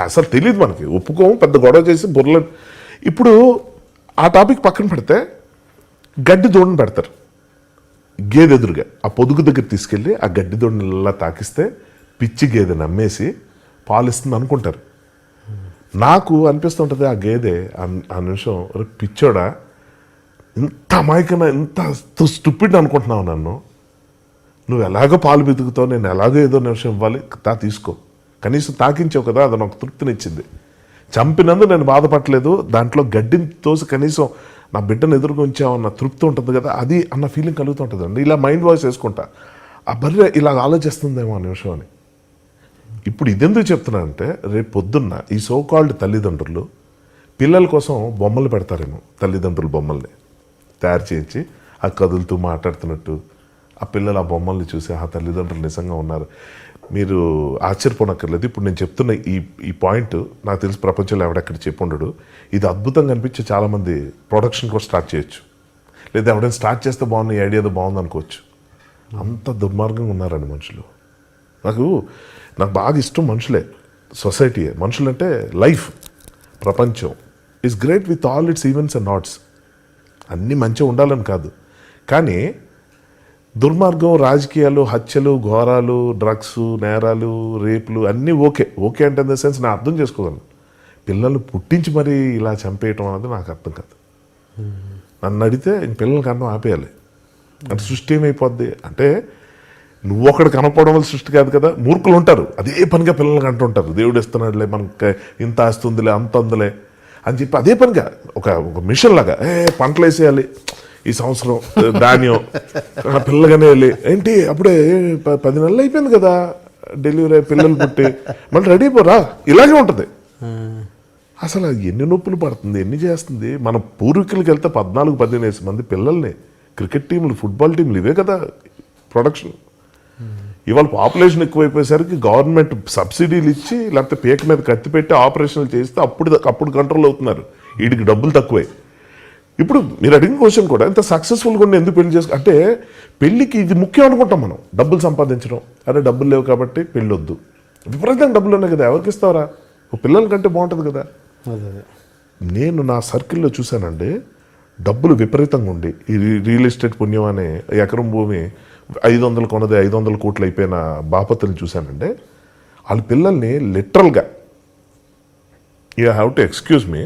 అసలు తెలియదు మనకి, ఒప్పుకోము, పెద్ద గొడవ చేసి బుర్రలు. ఇప్పుడు ఆ టాపిక్ పక్కన పెడితే గడ్డి దూడని పెడతారు గేదె ఎదురుగా, ఆ పొదుగు దగ్గర తీసుకెళ్ళి ఆ గడ్డి దూడని ఇలా తాకిస్తే పిచ్చి గేదె నమ్మేసి పాలిస్తుంది అనుకుంటారు. నాకు అనిపిస్తుంటుంది ఆ గేదె ఆ నిమిషం, పిచ్చోడా, ఇంత అమాయకన, ఇంత స్టూపిడ్ అనుకుంటున్నావు నన్ను, నువ్వు ఎలాగో పాలు పితుకుతావు, నేను ఎలాగో ఏదో నిమిషం ఇవ్వాలి, తీసుకో, కనీసం తాకించావు కదా, అది నాకు తృప్తినిచ్చింది. చంపినందు నేను బాధపడలేదు, దాంట్లో గడ్డిని తోసి కనీసం నా బిడ్డను ఎదురుగా ఉంచామన్న తృప్తి ఉంటుంది కదా, అది అన్న ఫీలింగ్ కలుగుతుంటుంది అండి. ఇలా మైండ్ వాయిస్ వేసుకుంటా, ఆ బర్రె ఇలా ఆలోచిస్తుందేమో ఆ నిమిషం అని. ఇప్పుడు ఇదెందుకు చెప్తున్నానంటే, రేపు పొద్దున్న ఈ సోకాల్డ్ తల్లిదండ్రులు పిల్లల కోసం బొమ్మలు పెడతారేమో, తల్లిదండ్రుల బొమ్మల్ని తయారు చేయించి ఆ కదులుతూ మాట్లాడుతున్నట్టు, ఆ పిల్లలు ఆ బొమ్మల్ని చూసి ఆ తల్లిదండ్రులు నిజంగా ఉన్నారు. మీరు ఆశ్చర్యపోనక్కర్లేదు. ఇప్పుడు నేను చెప్తున్న ఈ పాయింట్ నాకు తెలిసి ప్రపంచంలో ఎవడెక్కడ చెప్పుండడు. ఇది అద్భుతంగా అనిపించి చాలామంది ప్రొడక్షన్ కూడా స్టార్ట్ చేయొచ్చు, లేదా ఎవడైనా స్టార్ట్ చేస్తే బాగుంది, ఈ ఐడియా బాగుంది అనుకోవచ్చు. అంత దుర్మార్గంగా ఉన్నారండి మనుషులు. నాకు బాగా ఇష్టం మనుషులే, సొసైటీయే. మనుషులు అంటే లైఫ్, ప్రపంచం is great with all its events and knots. అన్నీ మంచిగా ఉండాలని కాదు, కానీ దుర్మార్గం, రాజకీయాలు, హత్యలు, ఘోరాలు, డ్రగ్స్, నేరాలు, రేపులు అన్నీ ఓకే అంటే ఇన్ ద సెన్స్ నేను అర్థం చేసుకోగలను. పిల్లల్ని పుట్టించి మరీ ఇలా చంపేయటం అనేది నాకు అర్థం కాదు. నన్ను అడిగితే పిల్లలకి అన్నం ఆపేయాలి అంటే సృష్టి ఏమైపోద్ది అంటే, నువ్వు ఒకడు కనపడడం వల్ల సృష్టి కాదు కదా. మూర్ఖులు ఉంటారు, అదే పనిగా పిల్లలకి అంటుంటారు, దేవుడు ఇస్తున్నాడులే మనకి, ఇంత ఆస్తుందిలే, అంత ఉందిలే అని చెప్పి అదే పనిగా ఒక మిషన్ లాగా పంటలు వేసేయాలి ఈ సంవత్సరం ధాన్యం పిల్లగానే వెళ్ళి ఏంటి అప్పుడే 10 నెలలు అయిపోయింది కదా డెలివరీ పిల్లలు పుట్టి మళ్ళీ రెడీ అయిపోరా, ఇలాగే ఉంటుంది. అసలు ఎన్ని నొప్పులు పడుతుంది, ఎన్ని చేస్తుంది. మన పూర్వీకులకి వెళ్తే 14-15 మంది పిల్లల్ని క్రికెట్ టీంలు, ఫుట్బాల్ టీంలు ఇవే కదా ప్రొడక్షన్. ఇవాళ పాపులేషన్ ఎక్కువైపోయేసరికి గవర్నమెంట్ సబ్సిడీలు ఇచ్చి లేకపోతే పేక మీద కత్తి పెట్టి ఆపరేషన్లు చేస్తే అప్పుడు కంట్రోల్ అవుతున్నారు. వీడికి డబ్బులు తక్కువే. ఇప్పుడు మీరు అడిగిన క్వశ్చన్ కూడా ఇంత సక్సెస్ఫుల్గా ఉండి ఎందుకు పెళ్లి చేసుకో అంటే పెళ్లికి ఇది ముఖ్యం అనుకుంటాం మనం, డబ్బులు సంపాదించడం. అరే డబ్బులు లేవు కాబట్టి పెళ్ళి వద్దు. విపరీతంగా డబ్బులు ఉన్నాయి కదా, ఎవరికి ఇస్తావరా, పిల్లల కంటే బాగుంటుంది కదా. నేను నా సర్కిల్లో చూశానండి, డబ్బులు విపరీతంగా ఉండి ఈ రియల్ ఎస్టేట్ పుణ్యం అనే ఎకరం భూమి 500 కొనది 500 కోట్లు అయిపోయిన బాపతులు చూశానండి. వాళ్ళ పిల్లల్ని లిటరల్గా, you have to excuse me,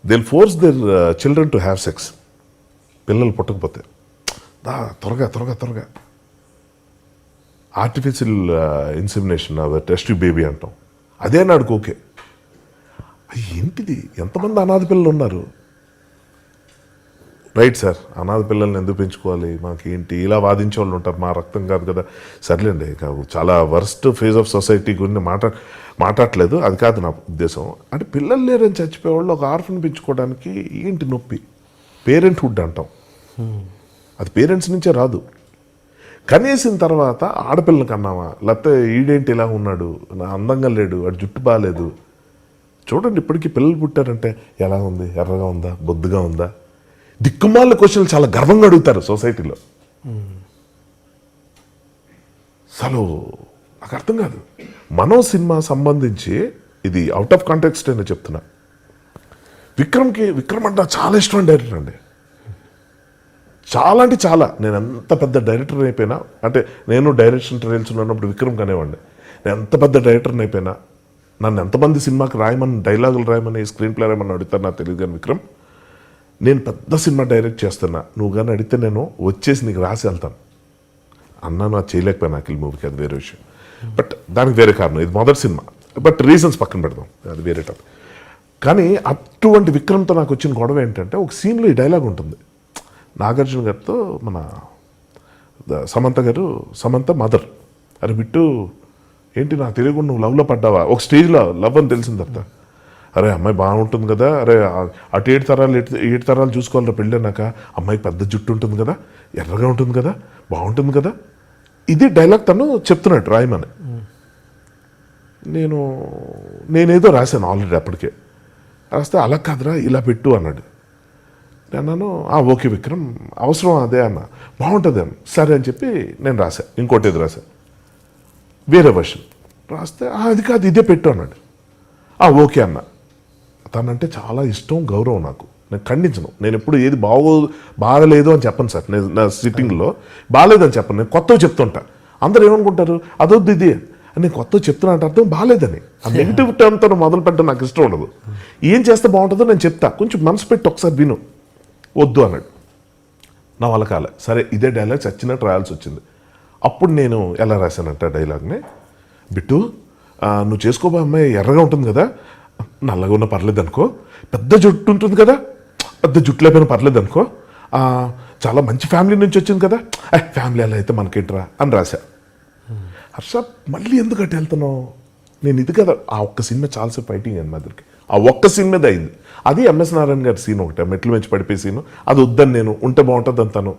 they'll force their children to have sex. పిల్లలు పుట్టకపోతే త్వరగా త్వరగా త్వరగా ఆర్టిఫిషియల్ ఇన్సెమినేషన్, టెస్ట్ బేబీ అంటాం, అదే నాడుకు ఓకే. ఏంటిది, ఎంతమంది అనాథ పిల్లలు ఉన్నారు. రైట్ సార్, అనాథ పిల్లల్ని ఎందుకు పెంచుకోవాలి, మాకేంటి ఇలా వాదించే వాళ్ళు ఉంటారు. మా రక్తం కాదు కదా. సర్లేండి, చాలా వర్స్ట్ ఫేజ్ ఆఫ్ సొసైటీ గురించి మాట్లాడలేదు, అది కాదు నా ఉద్దేశం. అంటే పిల్లలు లేరని చచ్చిపోయేవాళ్ళు ఒక ఆర్ఫన్ పెంచుకోవడానికి ఏంటి నొప్పి. పేరెంట్హుడ్ అంటాం, అది పేరెంట్స్ నుంచే రాదు. కనేసిన తర్వాత ఆడపిల్లని కన్నావా, లేకపోతే ఈడేంటి ఇలా ఉన్నాడు, నా అందంగా లేడు, వాడు జుట్టు బాగాలేదు. చూడండి ఇప్పటికీ పిల్లలు పుట్టారంటే ఎలా ఉంది, ఎర్రగా ఉందా, బొద్దుగా ఉందా, దిక్కుమాల క్వశ్చన్లు చాలా గర్వంగా అడుగుతారు సొసైటీలో. అసలు నాకు అర్థం కాదు. మనో సినిమా సంబంధించి ఇది అవుట్ ఆఫ్ కాంటెక్స్ట్ అని చెప్తున్నా. విక్రమ్ అంటే చాలా ఇష్టమైన డైరెక్టర్ అండి, చాలా అంటే చాలా. నేను ఎంత పెద్ద డైరెక్టర్ అయిపోయినా, అంటే నేను డైరెక్షన్ ట్రయల్స్ ఉన్నప్పుడు విక్రమ్ కనేవాడిని, నేను ఎంత పెద్ద డైరెక్టర్ని అయిపోయినా, నన్ను ఎంతమంది సినిమాకి రాయమని, డైలాగులు రాయమని, స్క్రీన్ ప్లే రాయమని అడుగుతారు నాకు తెలియదు. కానీ విక్రమ్, నేను పెద్ద సినిమా డైరెక్ట్ చేస్తున్నా, నువ్వు కానీ అడిగితే నేను వచ్చేసి నీకు రాసి వెళ్తాను అన్నా. నాకు చేయలేకపోయాను అఖిల్ మూవీకి, అది వేరే విషయం. బట్ దానికి వేరే కారణం, ఇది మొదటి సినిమా. బట్ రీజన్స్ పక్కన పెడదాం, అది వేరే టాపిక్. కానీ అటువంటి విక్రమ్తో నాకు వచ్చిన గొడవ ఏంటంటే, ఒక సీన్లో ఈ డైలాగ్ ఉంటుంది. నాగార్జున గారితో మన సమంత మదర్, అరే బిట్టు ఏంటి నాకు తెలియకుండా నువ్వు లవ్లో పడ్డావా, ఒక స్టేజ్లో లవ్ అని తెలిసిన తర్వాత, అరే అమ్మాయి బాగుంటుంది కదా, అరే అటు 7 తరాలు చూసుకోవాలరా పెళ్ళాక, అమ్మాయికి పెద్ద జుట్టు ఉంటుంది కదా, ఎర్రగా ఉంటుంది కదా, బాగుంటుంది కదా. ఇది డైలాగ్ తను చెప్తున్నాడు రాయమని. నేనేదో రాశాను ఆల్రెడీ అప్పటికే. రాస్తే అలా కాదురా ఇలా పెట్టు అన్నాడు. నేను అన్నాను ఓకే విక్రమ్, అవసరం అదే అన్న, బాగుంటుంది అన్న, సరే అని చెప్పి నేను రాశా. ఇంకోటి ఏది రాశా, వేరే వర్షన్ రాస్తే అది కాదు ఇదే పెట్టు అన్నాడు. ఓకే అన్న. తనంటే చాలా ఇష్టం, గౌరవం నాకు. నేను ఖండించను, నేను ఎప్పుడు ఏది బాగలేదు అని చెప్పను సార్. నేను నా సిట్టింగ్లో బాగాలేదని చెప్పను, నేను కొత్తవి చెప్తుంటా. అందరు ఏమనుకుంటారు అదొద్దు ఇది, నేను కొత్తవి చెప్తున్నా అంటే అర్థం బాగాలేదని. ఆ నెగిటివ్ టర్మ్తో మొదలు పెట్టడం నాకు ఇష్టం ఉండదు. ఏం చేస్తే బాగుంటుందో నేను చెప్తా, కొంచెం మనసు పెట్టి ఒకసారి విను. వద్దు అన్నాడు. నా వల్ల కాలే. సరే ఇదే డైలాగ్ చచ్చినట్టు రాయాల్సి వచ్చింది. అప్పుడు నేను ఎలా రాశానంటే డైలాగ్ని, బిట్టు నువ్వు చేసుకోబోయే అమ్మాయి ఎర్రగా ఉంటుంది కదా, నల్లగా ఉన్న పర్లేదు అనుకో, పెద్ద జుట్టు ఉంటుంది కదా, పెద్ద జుట్టు లేకపోయినా పర్లేదు అనుకో, చాలా మంచి ఫ్యామిలీ నుంచి వచ్చింది కదా, ఫ్యామిలీ ఎలా అయితే మనకేంట్రా అని రాశా. హర్ష మళ్ళీ ఎందుకు అట్టు వెళ్తున్నావు, నేను ఇది కదా. ఆ ఒక్క సీన్ మీద చాలాసేపు ఫైటింగ్ అయింది మా ఇద్దరికి. ఆ ఒక్క సీన్ మీద అయింది. అది ఎంఎస్ నారాయణ గారి సీన్ ఒకటే, మెట్లు మంచి పడిపోయే సీను. అది వద్దని నేను ఉంటే బాగుంటుంది అంతాను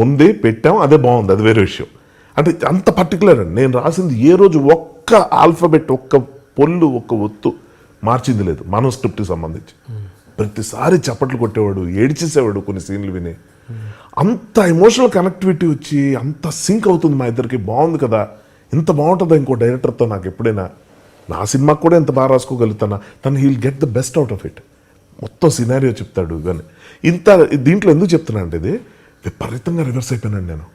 ఉంది, పెట్టాం, అదే బాగుంది, అది వేరే విషయం. అంటే అంత పర్టికులర్ అండి. నేను రాసింది ఏ రోజు ఒక్క ఆల్ఫాబెట్, ఒక్క పొల్లు, ఒక్క ఒత్తు మార్చింది లేదు మనో స్క్రిప్ట్కి సంబంధించి. ప్రతిసారి చప్పట్లు కొట్టేవాడు, ఏడ్చేసేవాడు కొన్ని సీన్లు విని. అంత ఎమోషనల్ కనెక్టివిటీ వచ్చి అంత సింక్ అవుతుంది మా ఇద్దరికి. బాగుంది కదా, ఇంత బాగుంటుందా ఇంకో డైరెక్టర్తో నాకు ఎప్పుడైనా. నా సినిమాకి కూడా ఎంత బాగా రాసుకోగలుగుతానా, తను heal get the best out of it. మొత్తం సినారియో చెప్తాడు ఇవన్నీ. ఇంత దీంట్లో ఎందుకు చెప్తున్నా అంటే, ఇది విపరీతంగా రివర్స్ అయిపోయినాను నేను.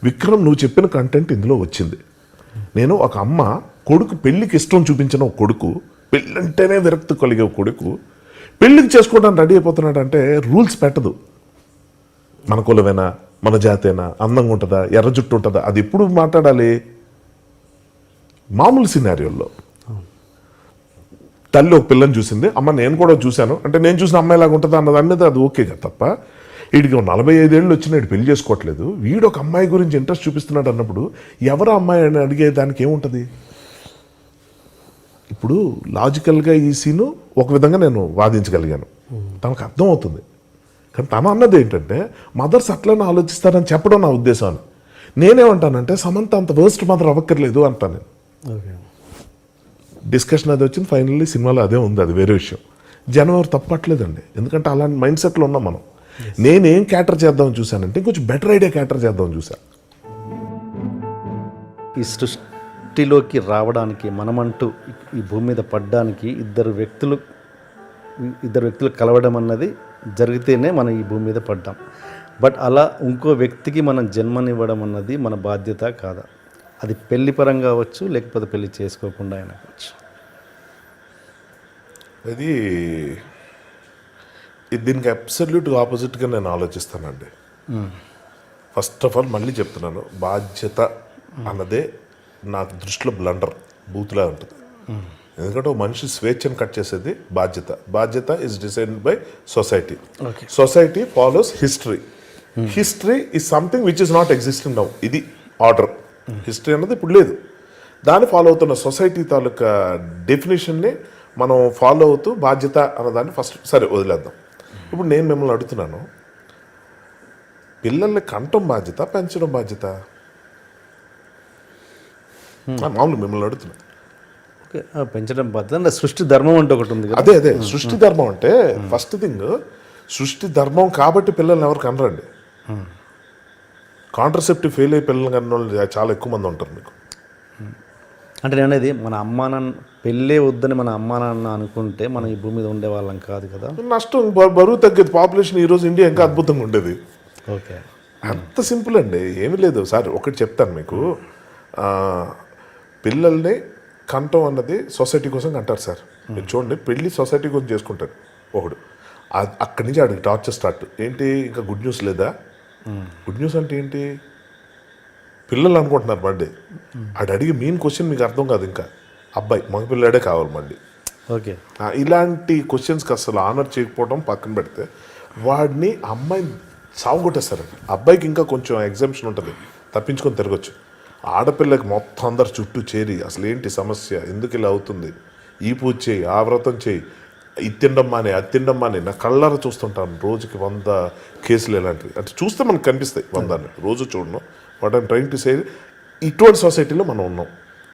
విక్రమ్ నువ్వు చెప్పిన కంటెంట్ ఇందులో వచ్చింది. నేను ఒక అమ్మ కొడుకు పెళ్ళికి ఇష్టం చూపించిన ఒక కొడుకు, పెళ్ళంటేనే విరక్తి కలిగే ఒక కొడుకు పెళ్ళికి చేసుకోవడానికి రెడీ అయిపోతున్నాడు అంటే రూల్స్ పెట్టదు. మన కులమేనా, మన జాతేనా, అందంగా ఉంటుందా, ఎర్ర జుట్టు ఉంటుందా, అది ఎప్పుడు మాట్లాడాలి? మామూలు సినారియోల్లో తల్లి ఒక పిల్లని చూసింది, అమ్మ నేను కూడా చూశాను అంటే నేను చూసిన అమ్మాయిలాగా ఉంటుందా అన్నది అనేది అది ఓకేగా తప్ప వీడికి 45 ఏళ్ళు వచ్చిన వీడు పెళ్లి చేసుకోవట్లేదు, వీడు ఒక అమ్మాయి గురించి ఇంట్రెస్ట్ చూపిస్తున్నాడు అన్నప్పుడు ఎవరు అమ్మాయి అని అడిగే దానికి ఏముంటుంది? ఇప్పుడు లాజికల్గా ఈ సీను ఒక విధంగా నేను వాదించగలిగాను, తనకు అర్థం అవుతుంది. కానీ తను అన్నది ఏంటంటే మదర్స్ అట్లనే ఆలోచిస్తారని చెప్పడం నా ఉద్దేశం అని. నేనేమంటానంటే సమంత అంత వర్స్ట్ మదర్ అవ్వక్కర్లేదు అంటాను నేను. ఓకే, డిస్కషన్ అది వచ్చింది, ఫైనల్లీ సినిమాలో అదే ఉంది, అది వేరే విషయం. జనం ఎవరు తప్పట్లేదండి, ఎందుకంటే అలాంటి మైండ్ సెట్లో ఉన్నాం మనం. నేనేం క్యాటర్ చేద్దామని చూశానంటే ఇంకొంచెం బెటర్ ఐడియా క్యాటర్ చేద్దామని చూశాను. ఈ సృష్టిలోకి రావడానికి మనమంటూ ఈ భూమి మీద పడ్డానికి ఇద్దరు వ్యక్తులు కలవడం అన్నది జరిగితేనే మనం ఈ భూమి మీద పడ్డాం. బట్ అలా ఇంకో వ్యక్తికి మనం జన్మనివ్వడం అన్నది మన బాధ్యత కాదా? అది పెళ్లి పరంగా అవ్వచ్చు, లేకపోతే పెళ్లి చేసుకోకుండా అయినా అవ్వచ్చు. అది దీనికి అబ్సల్యూట్గా ఆపోజిట్గా నేను ఆలోచిస్తానండి. ఫస్ట్ ఆఫ్ ఆల్ మళ్ళీ చెప్తున్నాను, బాధ్యత అన్నదే నా దృష్టిలో బ్లండర్, బూత్లా ఉంటుంది. ఎందుకంటే ఒక మనిషి స్వేచ్ఛను కట్ చేసేది బాధ్యత. బాధ్యత is decided by society. Society follows history. History is something which is not existing now. ఇది ఆర్డర్. హిస్టరీ అన్నది ఇప్పుడు లేదు. దాన్ని ఫాలో అవుతున్న సొసైటీ తాలూకా డెఫినేషన్ని మనం ఫాలో అవుతూ బాధ్యత అన్నదాన్ని ఫస్ట్ సరే వదిలేద్దాం. ఇప్పుడు నేను మిమ్మల్ని అడుగుతున్నాను, పిల్లల్ని కంటం బాధ్యత, పెంచడం బాధ్యత? మామూలు మిమ్మల్ని అడుగుతున్నా. ఓకే, పెంచడం బాధ్యత అంటే సృష్టి ధర్మం అంటే ఒకటి ఉంది కదా. అదే సృష్టి ధర్మం అంటే ఫస్ట్ థింగ్, సృష్టి ధర్మం కాబట్టి పిల్లల్ని ఎవరు కనరండి. కాంట్రసెప్టివ్ ఫెయిల్ అయ్యి పిల్లలు కన్న వాళ్ళు చాలా ఎక్కువ మంది ఉంటారు మీకు. అంటే నేను అనేది మన అమ్మా నాన్న పెళ్ళే వద్దని మన అమ్మా నాన్న అనుకుంటే మనం ఈ భూమి మీద ఉండే వాళ్ళం కాదు కదా. నష్టం, బరువు తగ్గేది. పాపులేషన్ ఈరోజు ఇండియా ఇంకా అద్భుతంగా ఉండేది. ఓకే, అంత సింపుల్ అండి, ఏమీ లేదు. సార్ ఒకటి చెప్తాను మీకు, పిల్లల్ని కంటం అన్నది సొసైటీ కోసం కంటారు సార్. మీరు చూడండి, పెళ్ళి సొసైటీ కోసం చేసుకుంటారు ఒకడు, అక్కడి నుంచి ఆడికి టార్చర్ స్టార్ట్. ఏంటి ఇంకా గుడ్ న్యూస్ లేదా? గుడ్ న్యూస్ అంటే ఏంటి? పిల్లలు అనుకుంటున్నారు బర్త్డే, ఆడు అడిగి మెయిన్ క్వశ్చన్ మీకు అర్థం కాదు. ఇంకా అబ్బాయి మగపిల్లాడే కావాలి మళ్ళీ. ఓకే, ఇలాంటి క్వశ్చన్స్కి అసలు ఆనర్ చేయకపోవడం పక్కన పెడితే వాడిని అమ్మాయిని సాగుకొట్టేస్తారండి. అబ్బాయికి ఇంకా కొంచెం ఎగ్జామ్షన్ ఉంటుంది, తప్పించుకొని తిరగచ్చు. ఆడపిల్లకి మొత్తం అందరు చుట్టూ చేరి అసలు ఏంటి సమస్య, ఎందుకు ఇలా అవుతుంది, ఈ పూజ చేయి, ఆ వ్రతం చేయి, ఇది తినడం మానే, అది తినడం మానే. నా కళ్ళారా చూస్తుంటాను రోజుకి 100 కేసులు ఇలాంటివి. అంటే చూస్తే మనకు కనిపిస్తాయి 100, రోజు చూడను. What I'm trying to say, ఇటువంటి సొసైటీలో మనం ఉన్నాం.